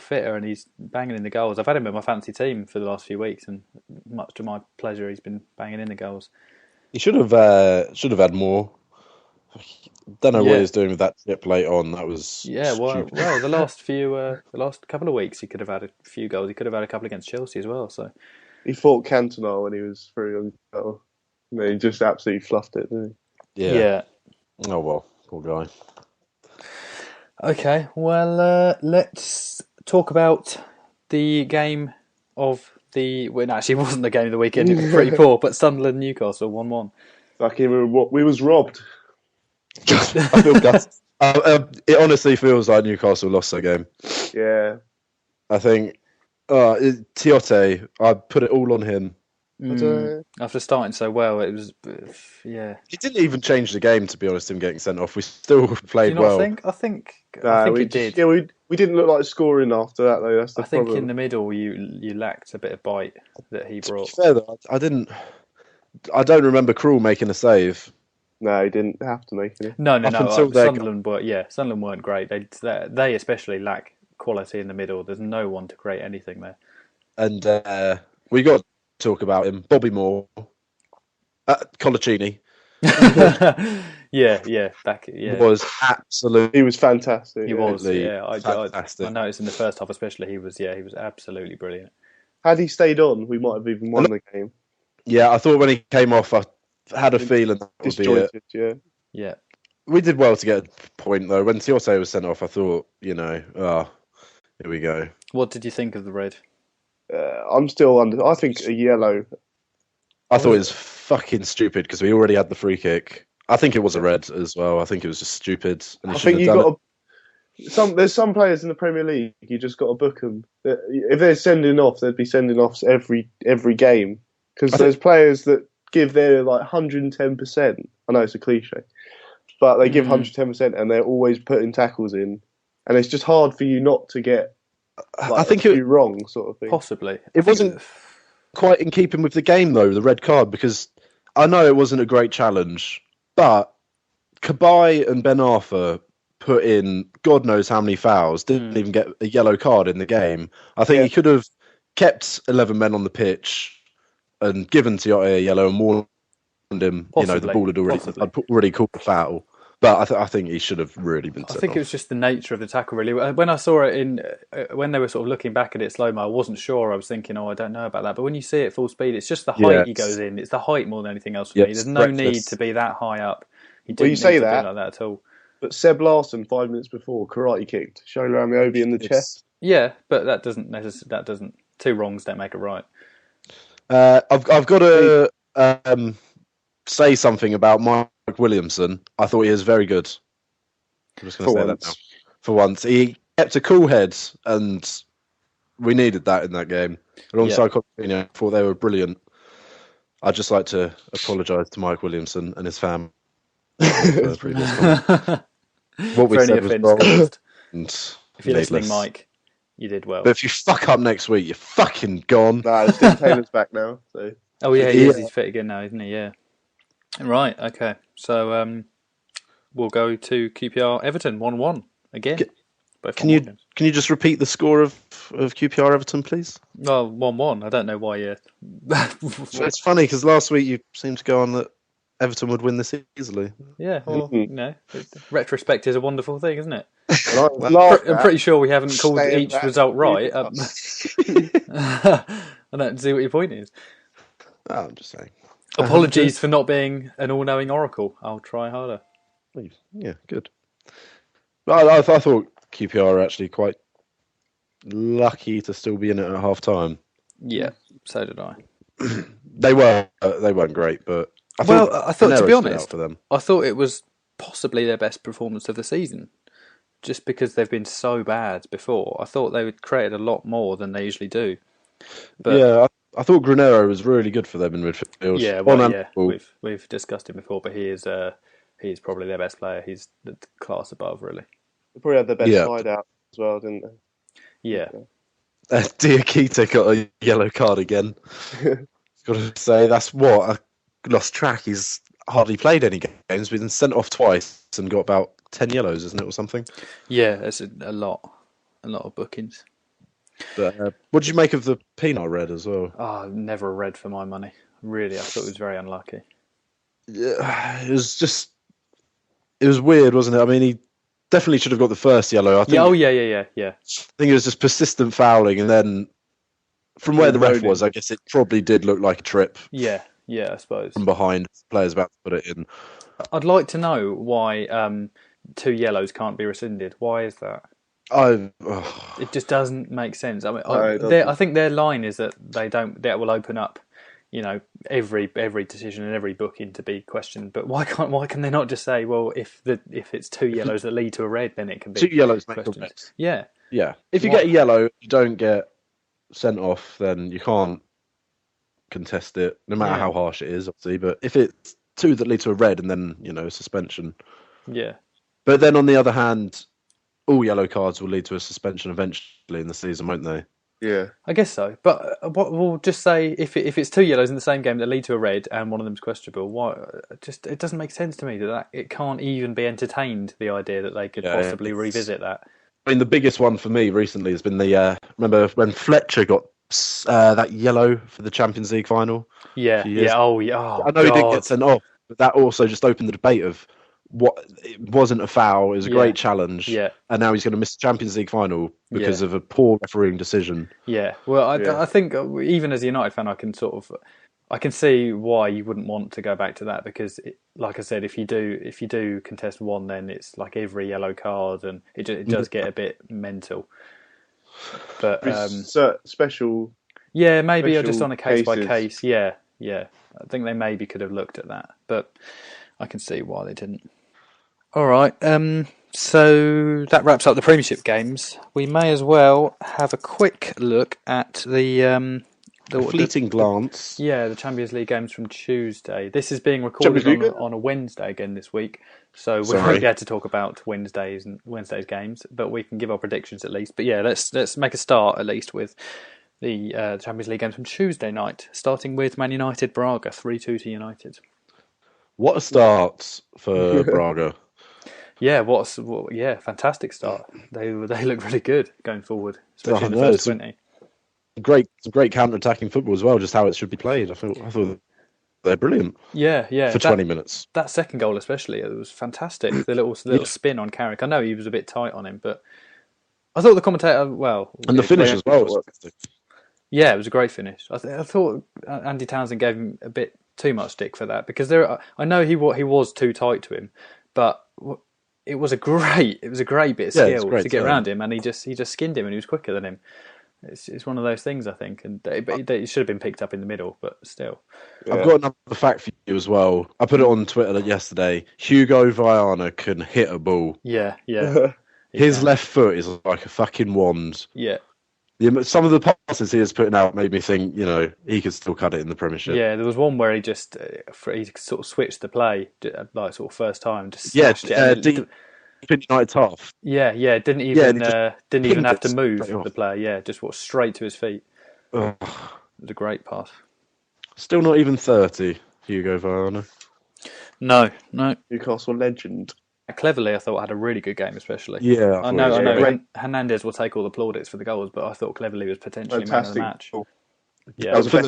Speaker 1: fitter and he's banging in the goals. I've had him in my fantasy team for the last few weeks, and much to my pleasure, he's been banging in the goals.
Speaker 2: He should have had more. Don't know what he's doing with that trip late on. That was stupid.
Speaker 1: Well, the last couple of weeks he could have had a few goals. He could have had a couple against Chelsea as well. So
Speaker 3: he fought Cantona when he was through on goal. And then he just absolutely fluffed it, didn't
Speaker 2: he? Yeah. Oh well, poor guy.
Speaker 1: Okay, well, let's talk about the game of the. Well, actually, it wasn't the game of the weekend. It was pretty poor, but Sunderland Newcastle 1-1.
Speaker 3: We was robbed.
Speaker 2: I feel gutted. It honestly feels like Newcastle lost that game.
Speaker 3: Yeah.
Speaker 2: I think Tiote, I put it all on him.
Speaker 1: After starting so well, it was, He
Speaker 2: didn't even change the game, to be honest, him getting sent off. We still played well.
Speaker 1: I think it did.
Speaker 3: Yeah, we didn't look like scoring after that, though. That's the problem.
Speaker 1: I think in the middle you lacked a bit of bite that he brought.
Speaker 2: To be fair, though, I don't remember Krul making a save.
Speaker 3: No, he didn't have to make it.
Speaker 1: No. Sunderland weren't great. They especially lack quality in the middle. There's no one to create anything there.
Speaker 2: And we got to talk about him. Bobby Moore, Colaccini.
Speaker 3: Was absolutely. He was fantastic.
Speaker 1: He was. Yeah, I noticed in the first half, especially, he was absolutely brilliant.
Speaker 3: Had he stayed on, we might have even won the game.
Speaker 2: Yeah, I thought when he came off, I had a feeling that would be it.
Speaker 1: Yeah.
Speaker 2: We did well to get a point, though. When Tiote was sent off, I thought, here we go.
Speaker 1: What did you think of the red?
Speaker 3: I'm still under. I think a yellow.
Speaker 2: I thought it was fucking stupid because we already had the free kick. I think it was a red as well. I think it was just stupid. And
Speaker 3: I think there's some players in the Premier League you just got to book them. If they're sending off, they'd be sending off every game because there's players that give their 110%. I know it's a cliche, but they give 110% and they're always putting tackles in, and it's just hard for you not to get
Speaker 2: I think it
Speaker 3: wrong sort of thing.
Speaker 1: Possibly.
Speaker 2: It wasn't quite in keeping with the game though, the red card, because I know it wasn't a great challenge, but Cabaye and Ben Arthur put in God knows how many fouls, didn't even get a yellow card in the game. I think he could have kept 11 men on the pitch and given Tiote a yellow and warned him,
Speaker 1: Possibly.
Speaker 2: the ball had already called the foul. But I think he should have really been sent off.
Speaker 1: It was just the nature of the tackle, really. When I saw it when they were sort of looking back at it slow-mo, I wasn't sure. I was thinking, I don't know about that. But when you see it full speed, it's just the height he goes in. It's the height more than anything else for me. There's no need to be that high up. He didn't
Speaker 3: you say
Speaker 1: need to
Speaker 3: that,
Speaker 1: be like that at all.
Speaker 3: But Seb Larsson, 5 minutes before, karate kicked Shola Amiobi in the chest.
Speaker 1: Yeah, but that doesn't. Two wrongs don't make a right.
Speaker 2: I've got to say something about Mike Williamson. I thought he was very good. I'm just going to say that now. For once, he kept a cool head, and we needed that in that game. Alongside Coutinho, I thought they were brilliant. I'd just like to apologise to Mike Williamson and his family for the previous comment. What we said was wrong.
Speaker 1: If you're listening, Mike, you did well.
Speaker 2: But if you fuck up next week, you're fucking gone.
Speaker 3: Nah, Steve Taylor's back now. So.
Speaker 1: Oh yeah, he is. He's fit again now, isn't he? Yeah. Right. Okay. So we'll go to QPR Everton 1-1 again.
Speaker 2: Can you just repeat the score of QPR Everton, please?
Speaker 1: Well, 1-1. I don't know why you.
Speaker 2: It's funny because last week you seemed to go on that Everton would win this easily.
Speaker 1: Yeah. Well, retrospect is a wonderful thing, isn't it?
Speaker 3: I'm
Speaker 1: pretty sure we haven't called each result right. I don't see what your point is.
Speaker 2: Oh, I'm just saying.
Speaker 1: Apologies for not being an all-knowing oracle. I'll try harder.
Speaker 2: Yeah, good. But I thought QPR are actually quite lucky to still be in it at half time.
Speaker 1: Yeah, so did I.
Speaker 2: They weren't great, but I thought
Speaker 1: to be honest,
Speaker 2: for them.
Speaker 1: I thought it was possibly their best performance of the season. Just because they've been so bad before, I thought they would create a lot more than they usually do. But,
Speaker 2: yeah, I thought Granero was really good for them in midfield.
Speaker 1: Yeah, we've discussed him before, but he is probably their best player. He's the class above, really.
Speaker 3: They probably had their best side out as well, didn't they?
Speaker 1: Yeah.
Speaker 2: Diakite got a yellow card again. Got to say, that's what I lost track. He's hardly played any games. Been sent off twice and got about 10 yellows, isn't it, or something?
Speaker 1: Yeah, it's a lot of bookings.
Speaker 2: But what did you make of the Pienaar red as well?
Speaker 1: Oh, never a red for my money. Really, I thought it was very unlucky.
Speaker 2: Yeah, it was weird, wasn't it? I mean, he definitely should have got the first yellow. I think.
Speaker 1: Yeah.
Speaker 2: I think it was just persistent fouling, and then from where the ref was, I guess it probably did look like a trip.
Speaker 1: Yeah, I suppose.
Speaker 2: From behind, players about to put it in.
Speaker 1: I'd like to know why 2 yellows can't be rescinded. Why is that? It just doesn't make sense. I mean, I think their line is that that will open up, every decision and every booking to be questioned. But why can they not just say, well, if it's 2 yellows that lead to a red, then it can be
Speaker 2: 2 yellows
Speaker 1: questioned.
Speaker 2: make a red.
Speaker 1: Yeah.
Speaker 2: If you get a yellow, you don't get sent off, then you can't contest it, no matter how harsh it is, obviously. But if it's 2 that lead to a red and then suspension.
Speaker 1: Yeah.
Speaker 2: But then on the other hand, all yellow cards will lead to a suspension eventually in the season, won't they?
Speaker 3: Yeah,
Speaker 1: I guess so. But we'll just say if it's 2 yellows in the same game that lead to a red and one of them's questionable, why? It doesn't make sense to me that it can't even be entertained. The idea that they could possibly revisit that.
Speaker 2: I mean, the biggest one for me recently has been the remember when Fletcher got that yellow for the Champions League final?
Speaker 1: Yeah. Oh, yeah.
Speaker 2: I know he didn't get sent off, but that also just opened the debate of what it wasn't a foul. It was a great challenge.
Speaker 1: Yeah.
Speaker 2: And now he's going to miss the Champions League final because of a poor refereeing decision.
Speaker 1: Yeah. Well, I think even as a United fan, I can see why you wouldn't want to go back to that because, like I said, if you do contest 1, then it's like every yellow card, and it does get a bit mental. But
Speaker 3: special.
Speaker 1: Yeah, maybe just on a case by case. Yeah. I think they maybe could have looked at that, but I can see why they didn't. All right. So that wraps up the Premiership games. We may as well have a quick look at the
Speaker 2: A fleeting glance.
Speaker 1: The Champions League games from Tuesday. This is being recorded on a Wednesday again this week, so we won't be able to talk about Wednesday's games, but we can give our predictions at least. But yeah, let's make a start at least with the Champions League games from Tuesday night, starting with Man United Braga 3-2 to United.
Speaker 2: What a start for Braga!
Speaker 1: Yeah, fantastic start. They look really good going forward, especially in the first 20.
Speaker 2: Great counter-attacking football as well, just how it should be played. I thought they're brilliant.
Speaker 1: Yeah.
Speaker 2: For 20 minutes.
Speaker 1: That second goal especially, it was fantastic. The little spin on Carrick. I know he was a bit tight on him, but I thought the commentator,
Speaker 2: and the finish as well was fantastic.
Speaker 1: Yeah, it was a great finish. I thought Andy Townsend gave him a bit too much stick for that, because I know he was too tight to him, but it was a great bit of skill to get around him, and he just skinned him, and he was quicker than him. It's one of those things, I think, and it should have been picked up in the middle, but still.
Speaker 2: Yeah. I've got another fact for you as well. I put it on Twitter yesterday. Hugo Viana can hit a ball.
Speaker 1: Yeah.
Speaker 2: His left foot is like a fucking wand.
Speaker 1: Yeah.
Speaker 2: Some of the passes he was putting out made me think, he could still cut it in the Premiership.
Speaker 1: Yeah, there was one where he just he sort of switched the play, like sort of first time, just smashed it.
Speaker 2: Deep in United's half.
Speaker 1: Yeah, didn't even have to move the player. Yeah, just walked straight to his feet. It was a great pass.
Speaker 2: Still not even 30, Hugo Viana.
Speaker 1: No.
Speaker 3: Newcastle legend.
Speaker 1: Cleverly, I thought had a really good game, especially.
Speaker 2: Yeah,
Speaker 1: I know. Hernandez will take all the plaudits for the goals, but I thought Cleverly was potentially man of the match. Yeah,
Speaker 2: for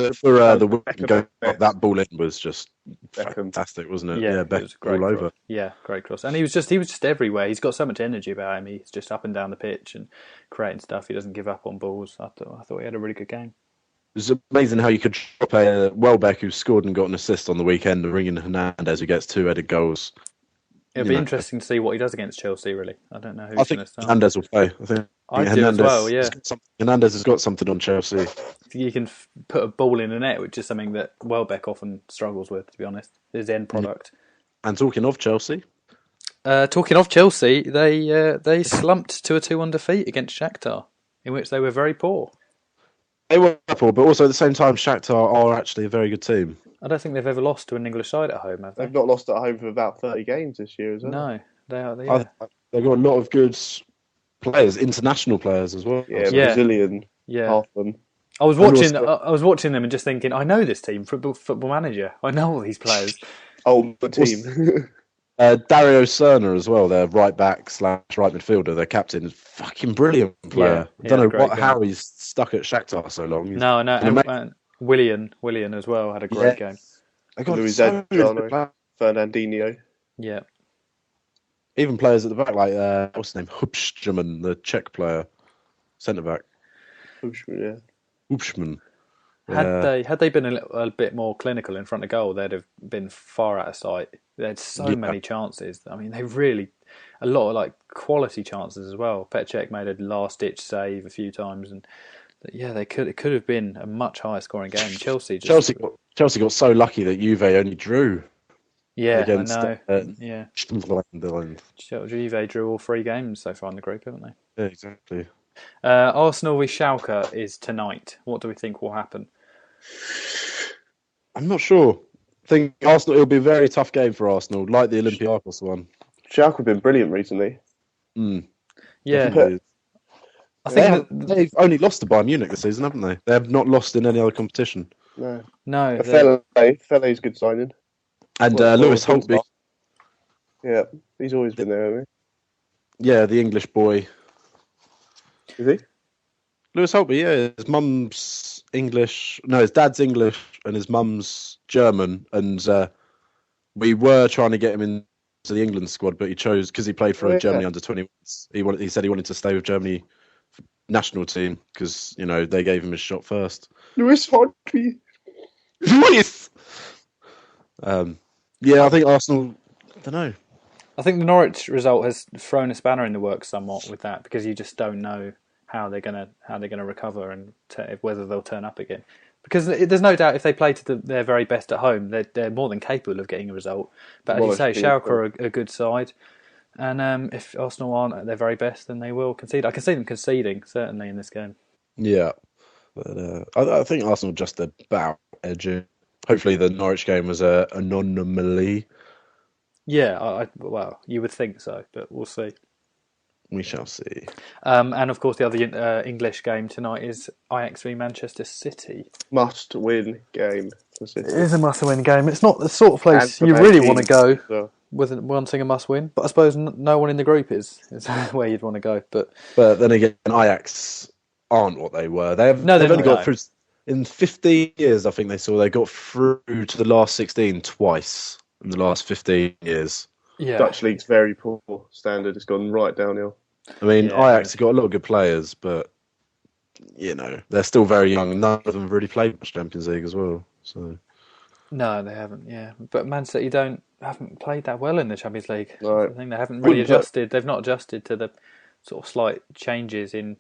Speaker 2: the Wigan goal, that ball in was just fantastic, wasn't it?
Speaker 1: Yeah, it was a great
Speaker 2: all
Speaker 1: cross.
Speaker 2: over.
Speaker 1: Yeah, great cross, and he was just everywhere. He's got so much energy about him. He's just up and down the pitch and creating stuff. He doesn't give up on balls. I thought he had a really good game.
Speaker 2: It's amazing how you could drop a Welbeck who scored and got an assist on the weekend, and bring in Hernandez who gets 2 headed goals.
Speaker 1: It'll be interesting to see what he does against Chelsea, really. I don't know who's
Speaker 2: going to start. Hernandez will play.
Speaker 1: I do as well, yeah.
Speaker 2: Hernandez has got something on Chelsea.
Speaker 1: You can put a ball in the net, which is something that Welbeck often struggles with, to be honest. His end product.
Speaker 2: And talking of Chelsea...
Speaker 1: they slumped to a 2-1 defeat against Shakhtar, in which they were very poor.
Speaker 2: They were poor, but also at the same time, Shakhtar are actually a very good team.
Speaker 1: I don't think they've ever lost to an English side at home, have they?
Speaker 3: They've not lost at home for about 30 games this year, is it?
Speaker 1: No, they are.
Speaker 2: They've got a lot of good players, international players as well.
Speaker 3: Yeah, Brazilian.
Speaker 1: Yeah.
Speaker 3: Half of them.
Speaker 1: I was watching them and just thinking, I know this team, Football Manager. I know all these players.
Speaker 3: The team.
Speaker 2: Dario Serna as well, their right back / right midfielder, their captain, is fucking brilliant player. I don't know how he's stuck at Shakhtar so long.
Speaker 1: No. And Willian as well had a great game.
Speaker 3: Luis Adriano, Fernandinho.
Speaker 1: Yeah.
Speaker 2: Even players at the back like what's his name, Hubschman, the Czech player, centre back. Hubschman.
Speaker 1: Had they been a bit more clinical in front of goal, they'd have been far out of sight. They had so many chances. I mean, they really a lot of quality chances as well. Petr Cech made a last-ditch save a few times, and it could have been a much higher scoring game. Chelsea
Speaker 2: got so lucky that Juve only drew.
Speaker 1: Yeah,
Speaker 2: against,
Speaker 1: I know.
Speaker 2: Sunderland.
Speaker 1: Juve drew all 3 games so far in the group, haven't they?
Speaker 2: Yeah, exactly.
Speaker 1: Arsenal v Schalke is tonight. What do we think will happen?
Speaker 2: I'm not sure. I think Arsenal. It'll be a very tough game for Arsenal, like the Olympiacos one.
Speaker 3: Schalke have been brilliant recently.
Speaker 1: Yeah.
Speaker 2: I think they've only lost to Bayern Munich this season, haven't they? They have not lost in any other competition.
Speaker 1: No.
Speaker 3: Felle's good signing.
Speaker 2: And Lewis Holtby.
Speaker 3: Yeah, he's always been there, hasn't
Speaker 2: he? Yeah, the English boy.
Speaker 3: Is he?
Speaker 2: Lewis Holtby, yeah. His mum's English. No, his dad's English and his mum's German. And we were trying to get him into the England squad, but he chose, because he played for Germany under 21s. He said he wanted to stay with Germany national team because, they gave him his shot first.
Speaker 3: Lewis Holtby.
Speaker 2: Lewis! I think Arsenal, I don't know.
Speaker 1: I think the Norwich result has thrown a spanner in the works somewhat with that, because you just don't know how they're gonna recover and whether they'll turn up again. Because there's no doubt if they play to their very best at home, they're more than capable of getting a result. But as you say, Schalke are a good side, and if Arsenal aren't at their very best, then they will concede. I can see them conceding certainly in this game.
Speaker 2: Yeah, But I think Arsenal just about edging. Hopefully, the Norwich game was an anomaly.
Speaker 1: Yeah, well, you would think so, but we'll see.
Speaker 2: We shall see.
Speaker 1: And of course, the other English game tonight is Ajax v Manchester City.
Speaker 3: Must-win game for City.
Speaker 1: It is a must-win game. It's not the sort of place
Speaker 3: And
Speaker 1: you really want to go
Speaker 3: so.
Speaker 1: with wanting a must-win. But I suppose no one in the group is where you'd want to go. But
Speaker 2: then again, Ajax aren't what they were. They've only got through in 15 years. I think they got through to the last 16 twice in the last 15 years.
Speaker 1: Yeah.
Speaker 3: Dutch league's very poor standard. It's gone right downhill.
Speaker 2: I mean, Ajax have got a lot of good players, but they're still very young. None of them have really played much Champions League as well. So
Speaker 1: no, they haven't. Yeah, but Man City haven't played that well in the Champions League.
Speaker 3: Right.
Speaker 1: I think they haven't really adjusted. They've not adjusted to the sort of slight changes in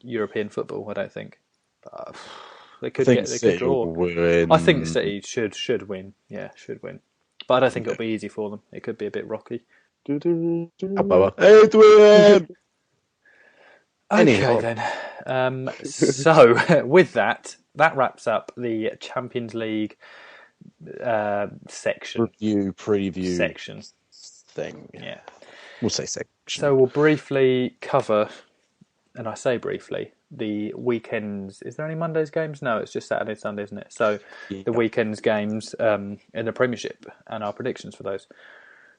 Speaker 1: European football. I don't think. But they could draw.
Speaker 2: Win.
Speaker 1: I think City should win. Yeah, should win. But I don't think it'll be easy for them. It could be a bit rocky.
Speaker 2: Edwin!
Speaker 1: Okay then. So with that wraps up the Champions League section.
Speaker 2: Preview
Speaker 1: section
Speaker 2: thing.
Speaker 1: Yeah,
Speaker 2: we'll say section.
Speaker 1: So we'll briefly cover, and I say briefly, the weekends. Is there any Mondays games? No, it's just Saturday, Sunday, isn't it? So the weekends games in the Premiership and our predictions for those.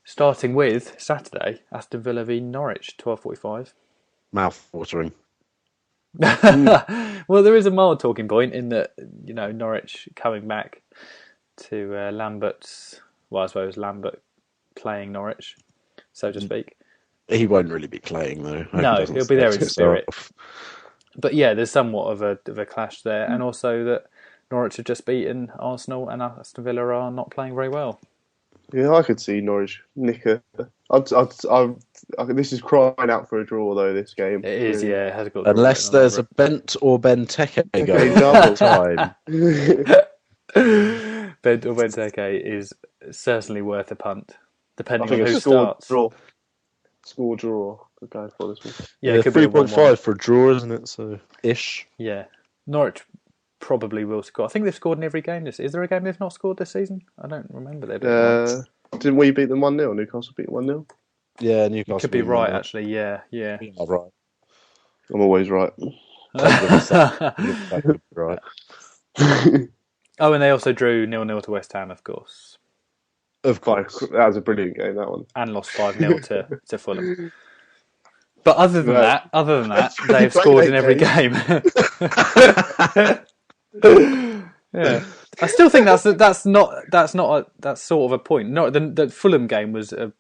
Speaker 1: Starting with Saturday, Aston Villa v Norwich, 12:45.
Speaker 2: Mouth-watering.
Speaker 1: Well, there is a mild talking point in that, Norwich coming back to Lambert's. Well, I suppose Lambert playing Norwich, so to speak.
Speaker 2: He won't really be playing though.
Speaker 1: No, he'll be there in spirit. But yeah, there's somewhat of a clash there, and also that Norwich have just beaten Arsenal, and Aston Villa are not playing very well.
Speaker 3: Yeah, I could see Norwich nick a. This is crying out for a draw though. This game.
Speaker 1: It is, yeah. It has got
Speaker 2: unless there's a Bent or Benteke going
Speaker 3: double
Speaker 2: time.
Speaker 1: Bent or Benteke is certainly worth a punt, depending on
Speaker 3: I think
Speaker 1: who starts.
Speaker 3: Score draw. Could go for this one.
Speaker 1: Yeah, it could
Speaker 2: 3.5 for a draw, isn't it? So ish.
Speaker 1: Yeah, Norwich probably will score. I think they've scored in every game. Is there a game they've not scored this season? I don't remember there.
Speaker 3: Didn't we beat them 1-0? Newcastle beat 1-0.
Speaker 2: Yeah, Newcastle.
Speaker 1: Could be right, actually. Yeah.
Speaker 2: Yeah, right.
Speaker 3: I'm always right.
Speaker 2: Right.
Speaker 1: Oh, and they also drew 0-0 to West Ham, of course.
Speaker 2: Of course.
Speaker 3: That was a brilliant game, that one.
Speaker 1: And lost 5-0 to Fulham. But other than that, they've scored in every game. Yeah, I still think that's sort of a point. Not the Fulham game was a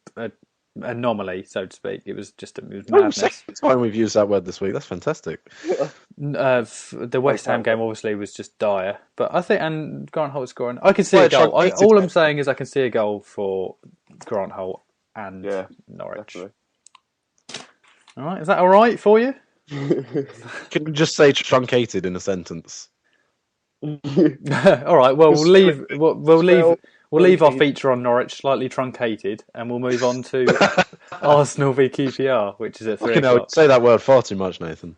Speaker 1: anomaly, so to speak. It was madness.
Speaker 2: Second time we've used that word this week. That's fantastic.
Speaker 1: The West Ham game obviously was just dire, but I think and Grant Holt scoring. I can see a goal. All I'm saying is I can see a goal for Grant Holt and Norwich.
Speaker 3: Definitely.
Speaker 1: All right, is that all right for you?
Speaker 2: Can you just say truncated in a sentence?
Speaker 1: All right. Well, we'll leave our feature on Norwich slightly truncated, and we'll move on to Arsenal v QPR, which is at 3 o'clock.
Speaker 2: Say that word far too much, Nathan.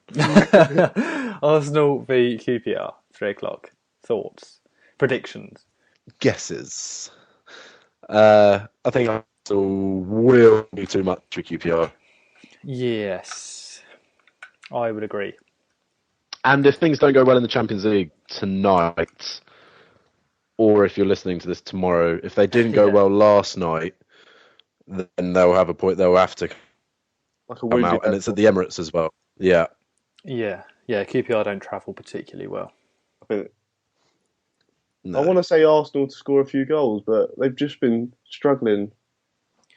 Speaker 1: Arsenal v QPR, 3 o'clock. Thoughts, predictions,
Speaker 2: guesses. I think Arsenal will be too much for QPR.
Speaker 1: Yes, I would agree.
Speaker 2: And if things don't go well in the Champions League tonight, or if you're listening to this tomorrow, if they didn't go well last night, then they'll have a point. They'll have to come out, and it's at the Emirates as well. Yeah.
Speaker 1: QPR don't travel particularly well.
Speaker 3: I want to say Arsenal to score a few goals, but they've just been struggling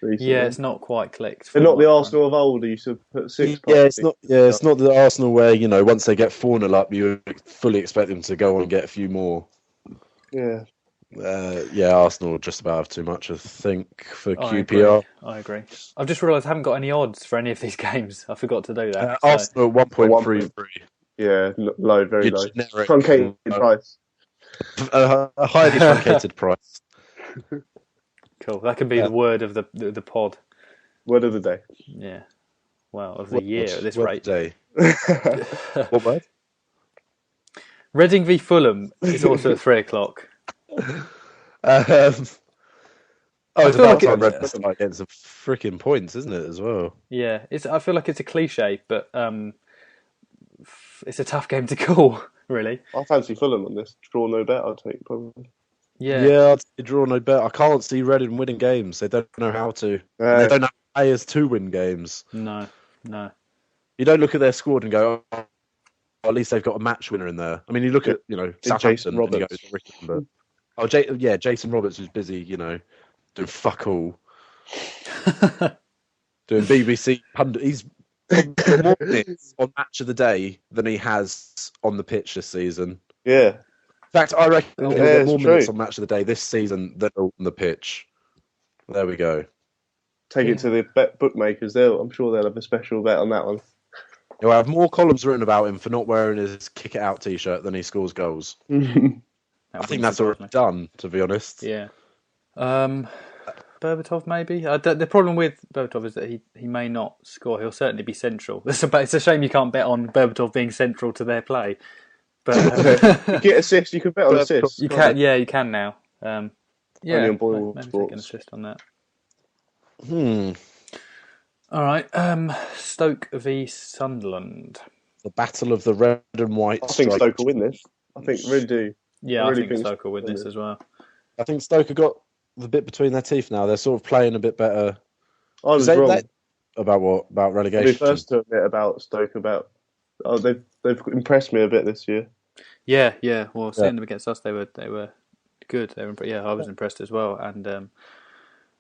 Speaker 3: recently.
Speaker 1: Yeah, it's not quite clicked.
Speaker 3: They're not the Arsenal of old who used to put 6.
Speaker 2: It's not the Arsenal where once they get 4-0 up, you fully expect them to go on and get a few more.
Speaker 3: Yeah.
Speaker 2: Arsenal just about have too much, I think, for QPR.
Speaker 1: I agree. I've just realised I haven't got any odds for any of these games. I forgot to do that.
Speaker 2: Arsenal 1.33.
Speaker 3: Yeah, low, very low.
Speaker 2: Generic,
Speaker 3: truncated price.
Speaker 2: A highly truncated price.
Speaker 1: Cool. That can be the word of the pod.
Speaker 3: Word of the day.
Speaker 1: Yeah. Well, of the year at this rate.
Speaker 2: Day. What word?
Speaker 1: Reading v Fulham is also at 3 o'clock.
Speaker 2: It's
Speaker 1: I feel
Speaker 2: about
Speaker 1: like
Speaker 2: time Reading start getting some freaking points, isn't it, as well?
Speaker 1: Yeah, I feel like it's a cliche, but it's a tough game to call, really.
Speaker 3: I fancy Fulham on this. Draw no bet, I'll take probably.
Speaker 1: Yeah,
Speaker 2: I'd say draw no bet. I can't see Reading winning games. They don't know how to. They don't have players to win games.
Speaker 1: No.
Speaker 2: You don't look at their squad and go, oh, at least they've got a match winner in there. I mean, you look at, Southampton
Speaker 3: Jason
Speaker 2: and you go,
Speaker 3: Roberts.
Speaker 2: but Jason Roberts was busy, doing fuck all. Doing BBC pundit. He's done more minutes on Match of the Day than he has on the pitch this season.
Speaker 3: Yeah.
Speaker 2: In fact, I reckon he'll get more
Speaker 3: true.
Speaker 2: minutes on Match of the Day this season than on the pitch. There we go.
Speaker 3: Take it to the bet bookmakers. I'm sure they'll have a special bet on that one.
Speaker 2: He'll have more columns written about him for not wearing his kick it out t-shirt than he scores goals. I think that's already done, to be honest.
Speaker 1: Yeah. Berbatov, maybe? The problem with Berbatov is that he may not score. He'll certainly be central. It's a shame you can't bet on Berbatov being central to their play. But
Speaker 3: you get assists, you can bet on assists.
Speaker 1: You can, yeah, you can now. Yeah,
Speaker 3: Only on Boyle
Speaker 1: maybe
Speaker 3: Sports.
Speaker 1: take an assist on that. All right, Stoke v Sunderland.
Speaker 2: The battle of the red and white.
Speaker 3: I think Stoke will win this. I think really do.
Speaker 1: Yeah, I think Stoke will win this as well.
Speaker 2: I think Stoke have got the bit between their teeth now. They're sort of playing a bit better.
Speaker 3: I was wrong.
Speaker 2: About what? About relegation?
Speaker 3: We first to admit about Stoke they've impressed me a bit this year.
Speaker 1: Yeah. Well, seeing them against us, they were good. I was impressed as well. And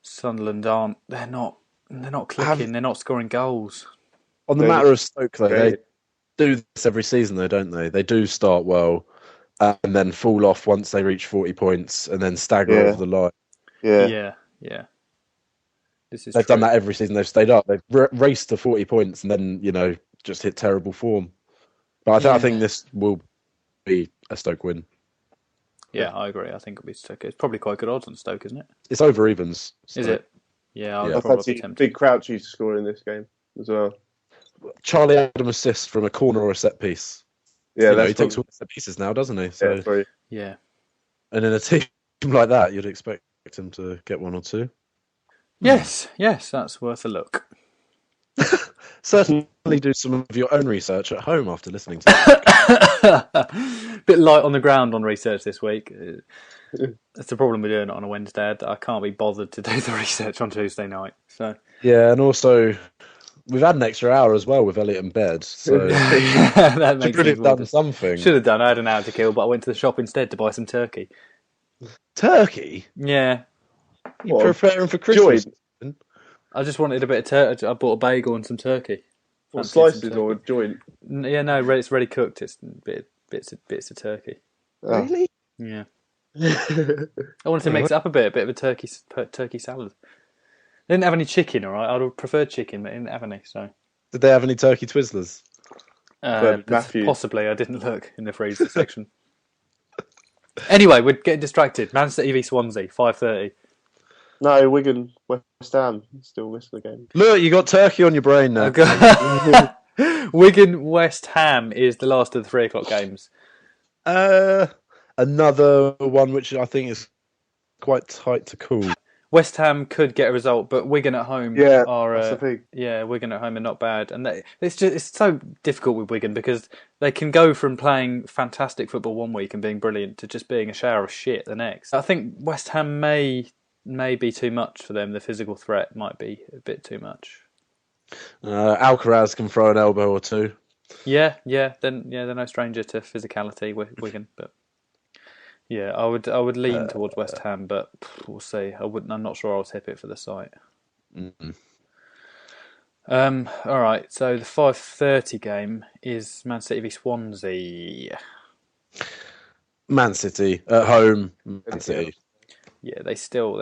Speaker 1: Sunderland they're not clicking. They're not scoring goals.
Speaker 2: On the matter of Stoke, though, they do this every season, though, don't they? They do start well and then fall off once they reach 40 points and then stagger over the line.
Speaker 1: Yeah.
Speaker 2: They've done that every season. They've stayed up. They've raced to 40 points and then, just hit terrible form. But I think this will be a Stoke win.
Speaker 1: Yeah, I agree. I think it'll be Stoke. It's probably quite good odds on Stoke, isn't it?
Speaker 2: It's over evens.
Speaker 1: Is it? Yeah,
Speaker 3: I'll probably tempted. Big Crouchy to score in this game as well.
Speaker 2: Charlie Adam assist from a corner or a set piece.
Speaker 3: Yeah,
Speaker 2: he takes all the set pieces now, doesn't he? So,
Speaker 1: yeah.
Speaker 2: And in a team like that, you'd expect him to get one or two.
Speaker 1: Yes, that's worth a look.
Speaker 2: Certainly do some of your own research at home after listening to it.
Speaker 1: Bit light on the ground on research this week. That's the problem with doing it on a Wednesday. I can't be bothered to do the research on Tuesday night. So
Speaker 2: yeah, and also we've had an extra hour as well with Elliot in bed. So
Speaker 1: that makes
Speaker 2: should have done something.
Speaker 1: Should have done. I had an hour to kill, but I went to the shop instead to buy some turkey.
Speaker 2: Turkey?
Speaker 1: Yeah.
Speaker 2: You preparing for Christmas?
Speaker 1: I just wanted a bit of turkey. I bought a bagel and some turkey.
Speaker 3: What, slices or a joint?
Speaker 1: Yeah, no, it's ready cooked. It's bits of turkey.
Speaker 2: Oh. Really?
Speaker 1: Yeah. I wanted to mix it up a bit of a turkey salad. They didn't have any chicken, all right? I'd have preferred chicken, but they didn't have any. So.
Speaker 2: Did they have any turkey Twizzlers?
Speaker 1: Possibly. I didn't look in the freezer section. Anyway, we're getting distracted. Man City v Swansea, 5:30.
Speaker 3: No, Wigan, West Ham, still missing the game.
Speaker 2: Look, you got turkey on your brain now.
Speaker 1: Wigan, West Ham is the last of the 3 o'clock games.
Speaker 2: Another one which I think is quite tight to call.
Speaker 1: West Ham could get a result, but Wigan at home are
Speaker 3: that's the thing.
Speaker 1: Yeah, Wigan at home are not bad, and it's so difficult with Wigan because they can go from playing fantastic football one week and being brilliant to just being a shower of shit the next. I think West Ham may be too much for them. The physical threat might be a bit too much.
Speaker 2: Alcaraz can throw an elbow or two.
Speaker 1: Yeah. They're no stranger to physicality with Wigan, but yeah, I would lean towards West Ham, but we'll see. I'm not sure I'll tip it for the site.
Speaker 2: Mm-hmm.
Speaker 1: All right. So the 5:30 game is Man City v Swansea.
Speaker 2: Man City at home. Man City.
Speaker 1: Yeah, they still.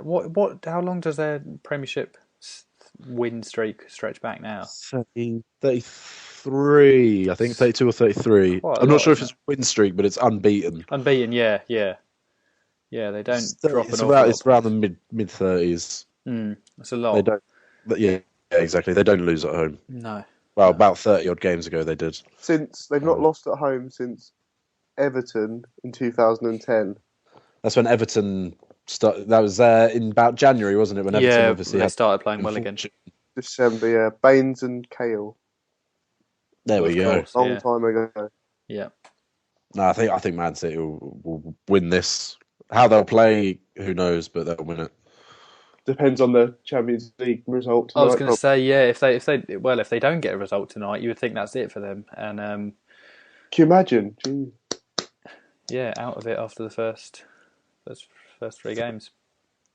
Speaker 1: What? How long does their Premiership win streak stretch back now?
Speaker 2: 33, I think 32 or 33. I'm not sure if it's a win streak, but it's unbeaten.
Speaker 1: Unbeaten, yeah. They don't drop an
Speaker 2: It's around the mid 30s.
Speaker 1: That's a lot.
Speaker 2: They don't. Yeah, exactly. They don't lose at home.
Speaker 1: No.
Speaker 2: Well, about 30 odd games ago they did.
Speaker 3: Since they've not lost at home since Everton in 2010.
Speaker 2: That's when Everton started. That was in about January, wasn't it? When Everton obviously
Speaker 1: they
Speaker 2: had
Speaker 1: started playing well again.
Speaker 3: December, yeah. Baines and Cahill.
Speaker 2: There we go.
Speaker 1: Course,
Speaker 3: Long time ago.
Speaker 1: Yeah.
Speaker 2: No, I think Man City will win this. How they'll play, who knows? But they'll win it.
Speaker 3: Depends on the Champions League result tonight.
Speaker 1: I was going to say, yeah, if they don't get a result tonight, you would think that's it for them. And
Speaker 3: can you imagine? Jeez.
Speaker 1: Yeah, out of it after the first 3 games.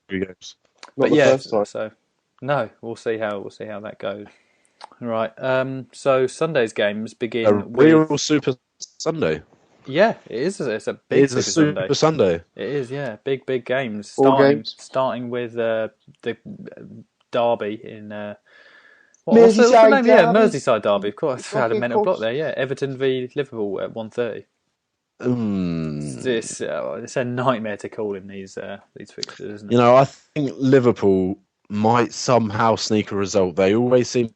Speaker 2: 3 games.
Speaker 3: Not the first time.
Speaker 1: So no, we'll see how that goes. Right. So Sunday's games begin with
Speaker 2: real Super Sunday.
Speaker 1: Yeah, it is. It's a big
Speaker 2: Super Sunday.
Speaker 1: It is. Yeah, big games. Starting with the derby in. What's the name? Yeah, Merseyside derby. Of course, I had a mental block there. Yeah, Everton v Liverpool at 1:30. It's a nightmare to call in these fixtures, isn't it?
Speaker 2: You know, I think Liverpool might somehow sneak a result. They always seem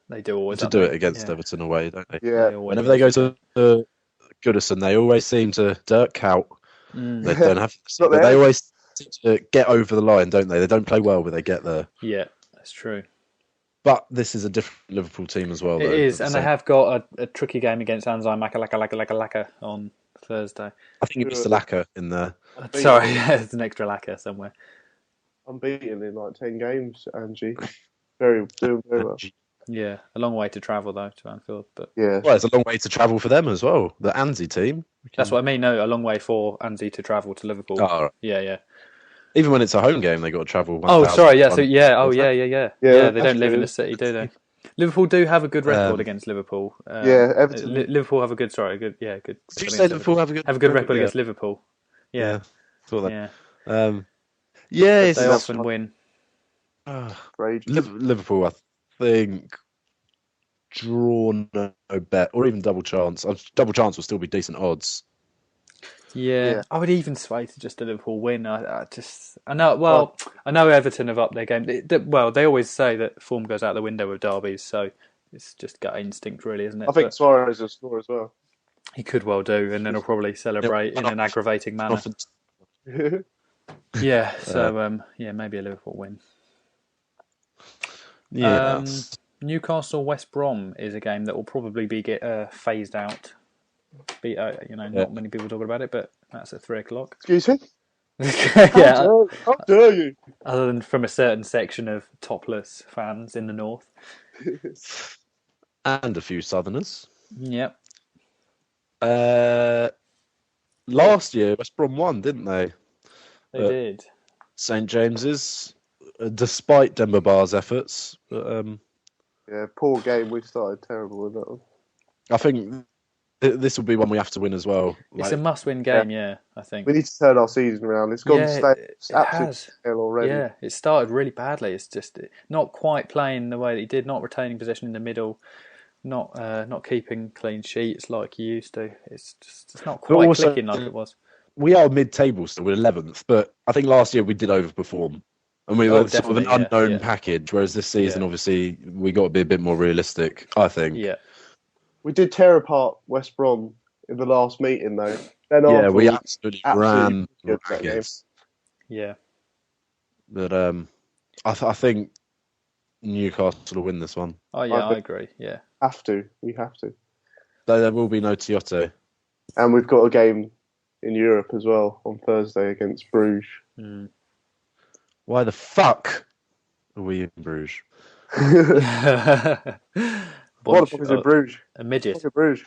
Speaker 1: they do always
Speaker 2: to do it against Everton away, don't they?
Speaker 3: Yeah.
Speaker 2: Whenever they go to Goodison, they always seem to Dirk out. They don't have, but they always seem to get over the line, don't they? They don't play well, but they get there.
Speaker 1: Yeah, that's true.
Speaker 2: But this is a different Liverpool team as well.
Speaker 1: It is, and they have got a tricky game against Anzai Makalaka on Thursday.
Speaker 2: I think you missed a lacquer in there.
Speaker 1: Sorry, there's an extra lacquer somewhere.
Speaker 3: Unbeaten in like 10 games, Angie. Doing very well.
Speaker 1: Yeah, a long way to travel though to Anfield, but
Speaker 3: yeah,
Speaker 2: well, it's a long way to travel for them as well. The Anzi team.
Speaker 1: That's what I mean. No, a long way for Anzi to travel to Liverpool.
Speaker 2: Oh, right.
Speaker 1: Yeah.
Speaker 2: Even when it's a home game, they got to travel. 1,
Speaker 1: oh, sorry. Yeah. So
Speaker 3: Yeah,
Speaker 1: they don't live in the city, do they? Liverpool do have a good record against Liverpool.
Speaker 3: Everton.
Speaker 1: Liverpool have a good. Good.
Speaker 2: Did you say Liverpool have a good
Speaker 1: record against Liverpool? Yeah.
Speaker 2: Thought that.
Speaker 1: Yeah. They often win.
Speaker 2: Liverpool, I think, draw no bet or even double chance. Double chance will still be decent odds.
Speaker 1: Yeah, I would even sway to just a Liverpool win. I know Everton have upped their game. They always say that form goes out the window with derbies, so it's just gut instinct, really, isn't it?
Speaker 3: I think Suarez will score as well.
Speaker 1: He could well do, and then he'll probably celebrate in an aggravating manner. Yeah, so maybe a Liverpool win.
Speaker 2: Yeah.
Speaker 1: Newcastle West Brom is a game that will probably be phased out. Not many people talking about it, but that's at 3:00.
Speaker 3: Excuse me?
Speaker 1: Yeah.
Speaker 3: How dare you?
Speaker 1: Other than from a certain section of topless fans in the north.
Speaker 2: And a few Southerners.
Speaker 1: Yep.
Speaker 2: Last year, West Brom won, didn't they?
Speaker 1: They did.
Speaker 2: St James's, despite Demba Ba's efforts. But,
Speaker 3: poor game. We started terrible with that one.
Speaker 2: I think this will be one we have to win as well.
Speaker 1: It's a must-win game, I think.
Speaker 3: We need to turn our season around. It's gone absolutely stale already.
Speaker 1: Yeah, it started really badly. It's just not quite playing the way that he did, not retaining possession in the middle, not keeping clean sheets like he used to. It's not quite clicking like it was.
Speaker 2: We are mid-table still, we're 11th, but I think last year we did overperform. And we were sort of an unknown package, whereas this season, obviously, we got to be a bit more realistic, I think.
Speaker 1: Yeah.
Speaker 3: We did tear apart West Brom in the last meeting, though.
Speaker 2: Then we absolutely ran that game.
Speaker 1: Yeah.
Speaker 2: But I think Newcastle will win this one.
Speaker 1: Oh, yeah, I agree, yeah.
Speaker 3: We have to.
Speaker 2: Though there will be no Tiote.
Speaker 3: And we've got a game in Europe as well on Thursday against Bruges.
Speaker 1: Mm.
Speaker 2: Why the fuck are we in Bruges?
Speaker 3: What the fuck is in Bruges?
Speaker 1: A midget.
Speaker 3: In Bruges.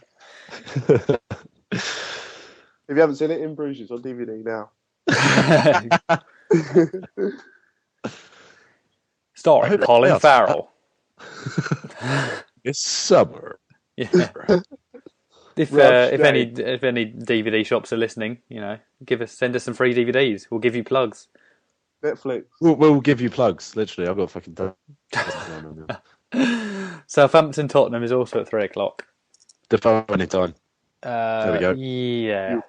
Speaker 3: If you haven't seen it, In Bruges, it's on DVD now.
Speaker 1: Starring Colin Farrell.
Speaker 2: It's summer.
Speaker 1: Yeah. If any DVD shops are listening, send us some free DVDs. We'll give you plugs.
Speaker 3: Netflix.
Speaker 2: We'll give you plugs. Literally, I've got fucking.
Speaker 1: Southampton Tottenham is also at 3:00.
Speaker 2: Defoe anytime. There we go.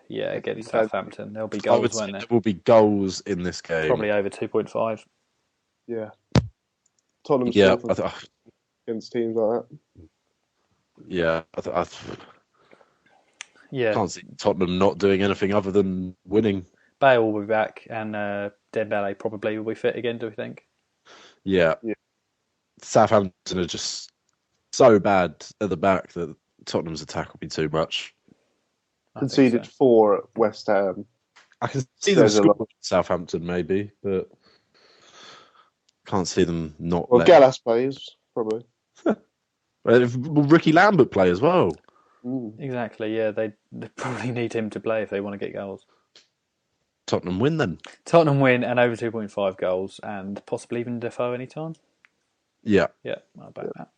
Speaker 1: Yeah, against Southampton. There'll be goals, won't there?
Speaker 2: There will be goals in this game.
Speaker 1: Probably over 2.5.
Speaker 3: Yeah. Tottenham against teams like that.
Speaker 2: Yeah.
Speaker 1: Yeah.
Speaker 2: Can't see Tottenham not doing anything other than winning.
Speaker 1: Bale will be back, and Demba Ba probably will be fit again, do we think?
Speaker 2: Yeah. Southampton are just so bad at the back that Tottenham's attack will be too much.
Speaker 3: Conceded 4 at West Ham.
Speaker 2: I can see them score Southampton maybe, but can't see them not.
Speaker 3: Well, Gallas plays probably.
Speaker 2: Will Ricky Lambert play as well?
Speaker 1: Exactly. Yeah, they probably need him to play if they want to get goals.
Speaker 2: Tottenham win then.
Speaker 1: Tottenham win and over 2.5 goals, and possibly even Defoe anytime.
Speaker 2: Yeah.
Speaker 1: Yeah, I'll back that.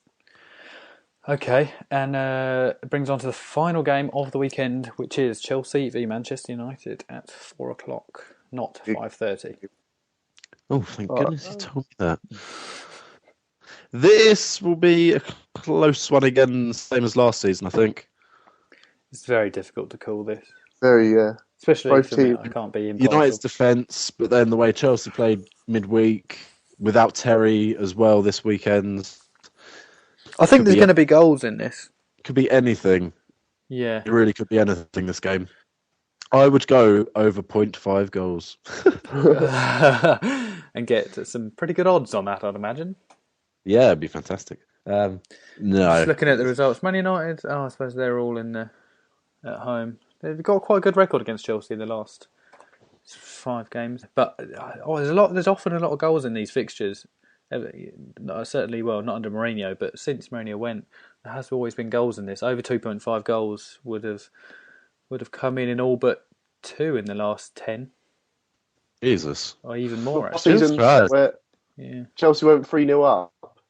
Speaker 1: Okay, and it brings on to the final game of the weekend, which is Chelsea v Manchester United at 4:00, not 5:30.
Speaker 2: Oh, thank goodness you told me that. This will be a close one again, same as last season, I think.
Speaker 1: It's very difficult to call this.
Speaker 3: Very,
Speaker 1: Especially for me, I can't be impartial.
Speaker 2: United's defence, but then the way Chelsea played midweek, without Terry as well this weekend.
Speaker 1: I think there's going to be goals in this.
Speaker 2: Could be anything.
Speaker 1: Yeah.
Speaker 2: It really could be anything this game. I would go over 0.5 goals.
Speaker 1: And get some pretty good odds on that, I'd imagine.
Speaker 2: Yeah, it'd be fantastic. No.
Speaker 1: Just looking at the results, Man United, I suppose they're all at home. They've got quite a good record against Chelsea in the last 5 games. But there's often a lot of goals in these fixtures. Certainly, well, not under Mourinho, but since Mourinho went, there has always been goals in this. Over 2.5 goals would have come in all but 2 in the last 10.
Speaker 2: Jesus.
Speaker 1: Or even more, actually.
Speaker 3: Season where Chelsea went 3-0 up,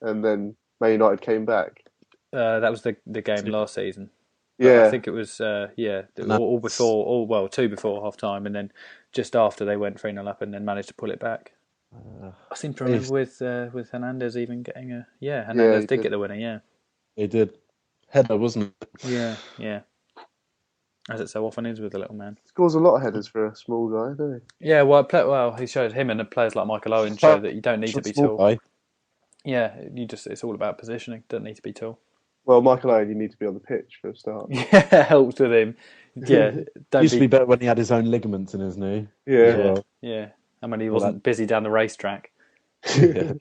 Speaker 3: and then Man United came back.
Speaker 1: That was the game last season.
Speaker 3: Yeah.
Speaker 1: I think it was, all before, 2 before half time, and then just after they went 3-0 up and then managed to pull it back. I seem to remember with Hernandez even getting Hernandez did get the winner, yeah.
Speaker 2: He did. Header, wasn't it?
Speaker 1: Yeah. As it so often is with the little man.
Speaker 3: Scores a lot of headers for a small guy, doesn't he?
Speaker 1: Yeah, well, he showed him and players like Michael Owen show that you don't need to be tall.
Speaker 2: Guy.
Speaker 1: Yeah, it's all about positioning. Don't need to be tall.
Speaker 3: Well, Michael Owen, you need to be on the pitch for a start.
Speaker 1: Yeah, helps with him. Yeah,
Speaker 2: used to be better when he had his own ligaments in his knee.
Speaker 1: Yeah. And when he wasn't busy down the racetrack.
Speaker 3: Yeah.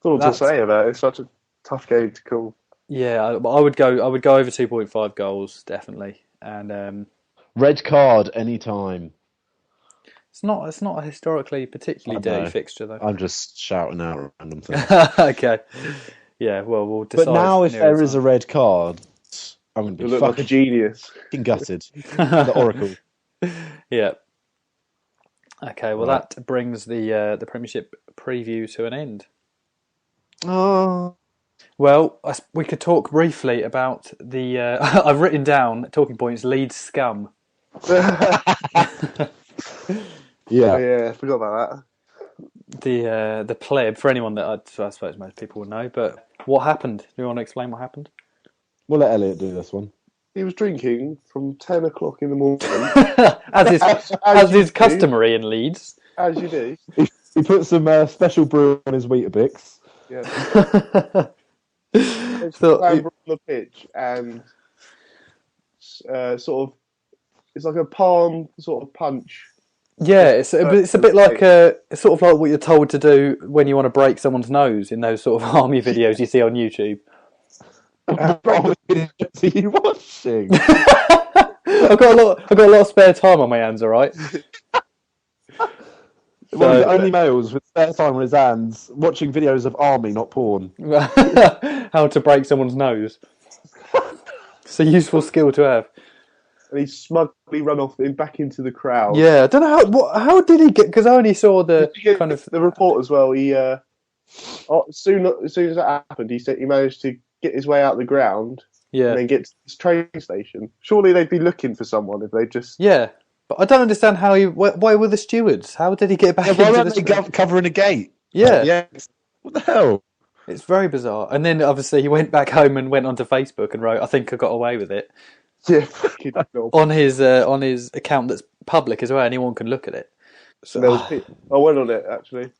Speaker 3: All to say about it. It's such a tough game to call.
Speaker 1: Yeah, I would go over 2.5 goals definitely, and
Speaker 2: red card anytime.
Speaker 1: It's not a historically particularly dirty fixture though.
Speaker 2: I'm just shouting out random things.
Speaker 1: Okay. Yeah, well, we'll decide.
Speaker 2: But now, if there is a red card, I'm going to be
Speaker 3: look like a genius.
Speaker 2: Fucking gutted. The Oracle.
Speaker 1: Yeah. Okay, well, that brings the Premiership preview to an end.
Speaker 2: Oh.
Speaker 1: Well, we could talk briefly about the... I've written down talking points, Leeds scum.
Speaker 2: Yeah.
Speaker 3: I forgot about
Speaker 1: that. The pleb, for anyone that I suppose most people will know, but what happened? Do you want to explain what happened?
Speaker 2: We'll let Elliot do this one.
Speaker 3: He was drinking from 10 o'clock in the morning.
Speaker 1: as is customary in Leeds.
Speaker 3: As you do.
Speaker 2: He put some special brew on his Weetabix.
Speaker 3: Yeah. On the pitch and sort of, it's like a palm sort of punch.
Speaker 1: Yeah, it's a bit like it's sort of like what you're told to do when you want to break someone's nose in those sort of army videos you see on YouTube.
Speaker 2: What are you watching?
Speaker 1: I've got a lot of spare time on my hands. All right.
Speaker 2: One of the only males with spare time on his hands watching videos of army, not porn.
Speaker 1: How to break someone's nose. It's a useful skill to have.
Speaker 3: And he smugly run off back into the crowd.
Speaker 1: Yeah, I don't know how did he get? Because I only saw the kind of
Speaker 3: the report as well. He as soon as that happened, he said he managed to get his way out the ground.
Speaker 1: Yeah,
Speaker 3: and then get to this train station. Surely they'd be looking for someone if they just.
Speaker 1: Yeah. But I don't understand how why were the stewards? How did he get back into the
Speaker 2: covering a gate?
Speaker 1: Yeah.
Speaker 2: Yeah. What the hell?
Speaker 1: It's very bizarre. And then obviously he went back home and went onto Facebook and wrote, "I think I got away with it."
Speaker 3: Yeah.
Speaker 1: on his account that's public as well. Anyone can look at it. So
Speaker 3: I went on it actually.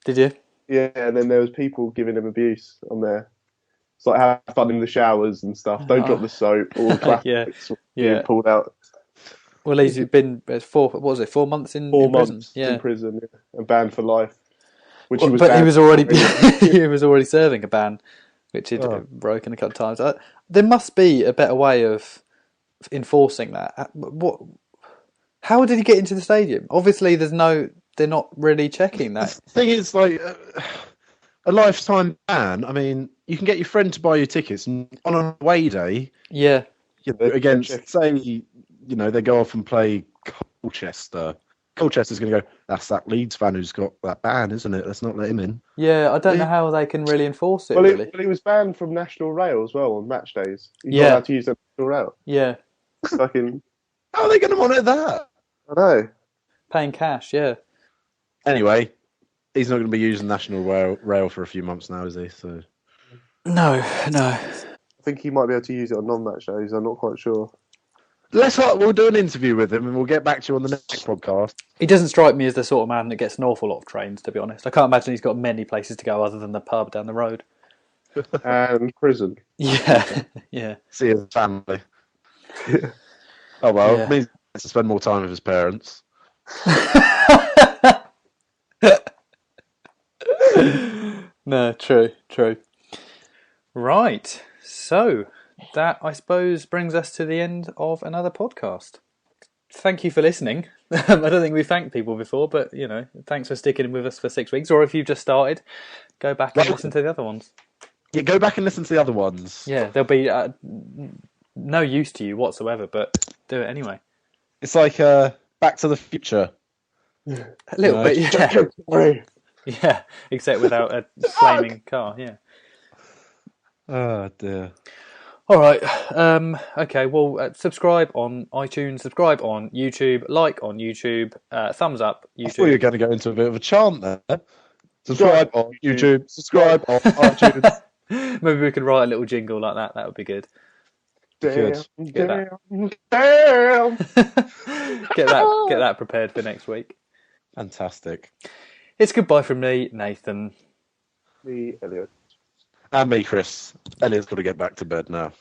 Speaker 1: Did you?
Speaker 3: Yeah, and then there was people giving him abuse on there, It's like have fun in the showers and stuff. Don't drop the soap. All the classics being pulled out.
Speaker 1: Well, he's been 4 months in
Speaker 3: 4
Speaker 1: in prison.
Speaker 3: months in prison, and banned for life. Which he was
Speaker 1: but he was already he was already serving a ban, which he'd broken a couple of times. There must be a better way of enforcing that. How did he get into the stadium? Obviously, they're not really checking that.
Speaker 2: The thing is, like, a lifetime ban. I mean, you can get your friend to buy you tickets, and on an away day, against, say, they go off and play Colchester. Colchester's going to go, that's that Leeds fan who's got that ban, isn't it? Let's not let him in.
Speaker 1: Yeah, I don't know how they can really enforce it,
Speaker 3: well, he was banned from National Rail as well on match days. He's not allowed to use the National Rail.
Speaker 1: Yeah.
Speaker 3: Fucking...
Speaker 2: How are they going to monitor that?
Speaker 3: I know.
Speaker 1: Paying cash, yeah.
Speaker 2: Anyway, he's not going to be using National Rail for a few months now, is he? So.
Speaker 1: No.
Speaker 3: I think he might be able to use it on non-match days. I'm not quite sure.
Speaker 2: We'll do an interview with him and we'll get back to you on the next podcast.
Speaker 1: He doesn't strike me as the sort of man that gets an awful lot of trains, to be honest. I can't imagine he's got many places to go other than the pub down the road.
Speaker 3: And prison.
Speaker 1: Yeah, yeah.
Speaker 2: See his family. Oh, well, it means he has to spend more time with his parents.
Speaker 1: No, true. Right, so... that, I suppose, brings us to the end of another podcast. Thank you for listening. I don't think we've thanked people before, but, thanks for sticking with us for 6 weeks. Or if you've just started, go back and listen to the other ones.
Speaker 2: Yeah, go back and listen to the other ones.
Speaker 1: Yeah, they'll be no use to you whatsoever, but do it anyway.
Speaker 2: It's like Back to the Future.
Speaker 1: A little bit, yeah. Yeah, except without a flaming car, yeah.
Speaker 2: Oh, dear.
Speaker 1: All right. Okay. Well, subscribe on iTunes. Subscribe on YouTube. Like on YouTube. Thumbs up. YouTube.
Speaker 2: I thought you were going to go into a bit of a chant there. Subscribe on YouTube. Subscribe on iTunes.
Speaker 1: Maybe we could write a little jingle like that. That would be good.
Speaker 3: Damn.
Speaker 1: Get that prepared for next week.
Speaker 2: Fantastic.
Speaker 1: It's goodbye from me, Nathan.
Speaker 3: Me, Elliot.
Speaker 2: And me, Chris. Elliot's got to get back to bed now.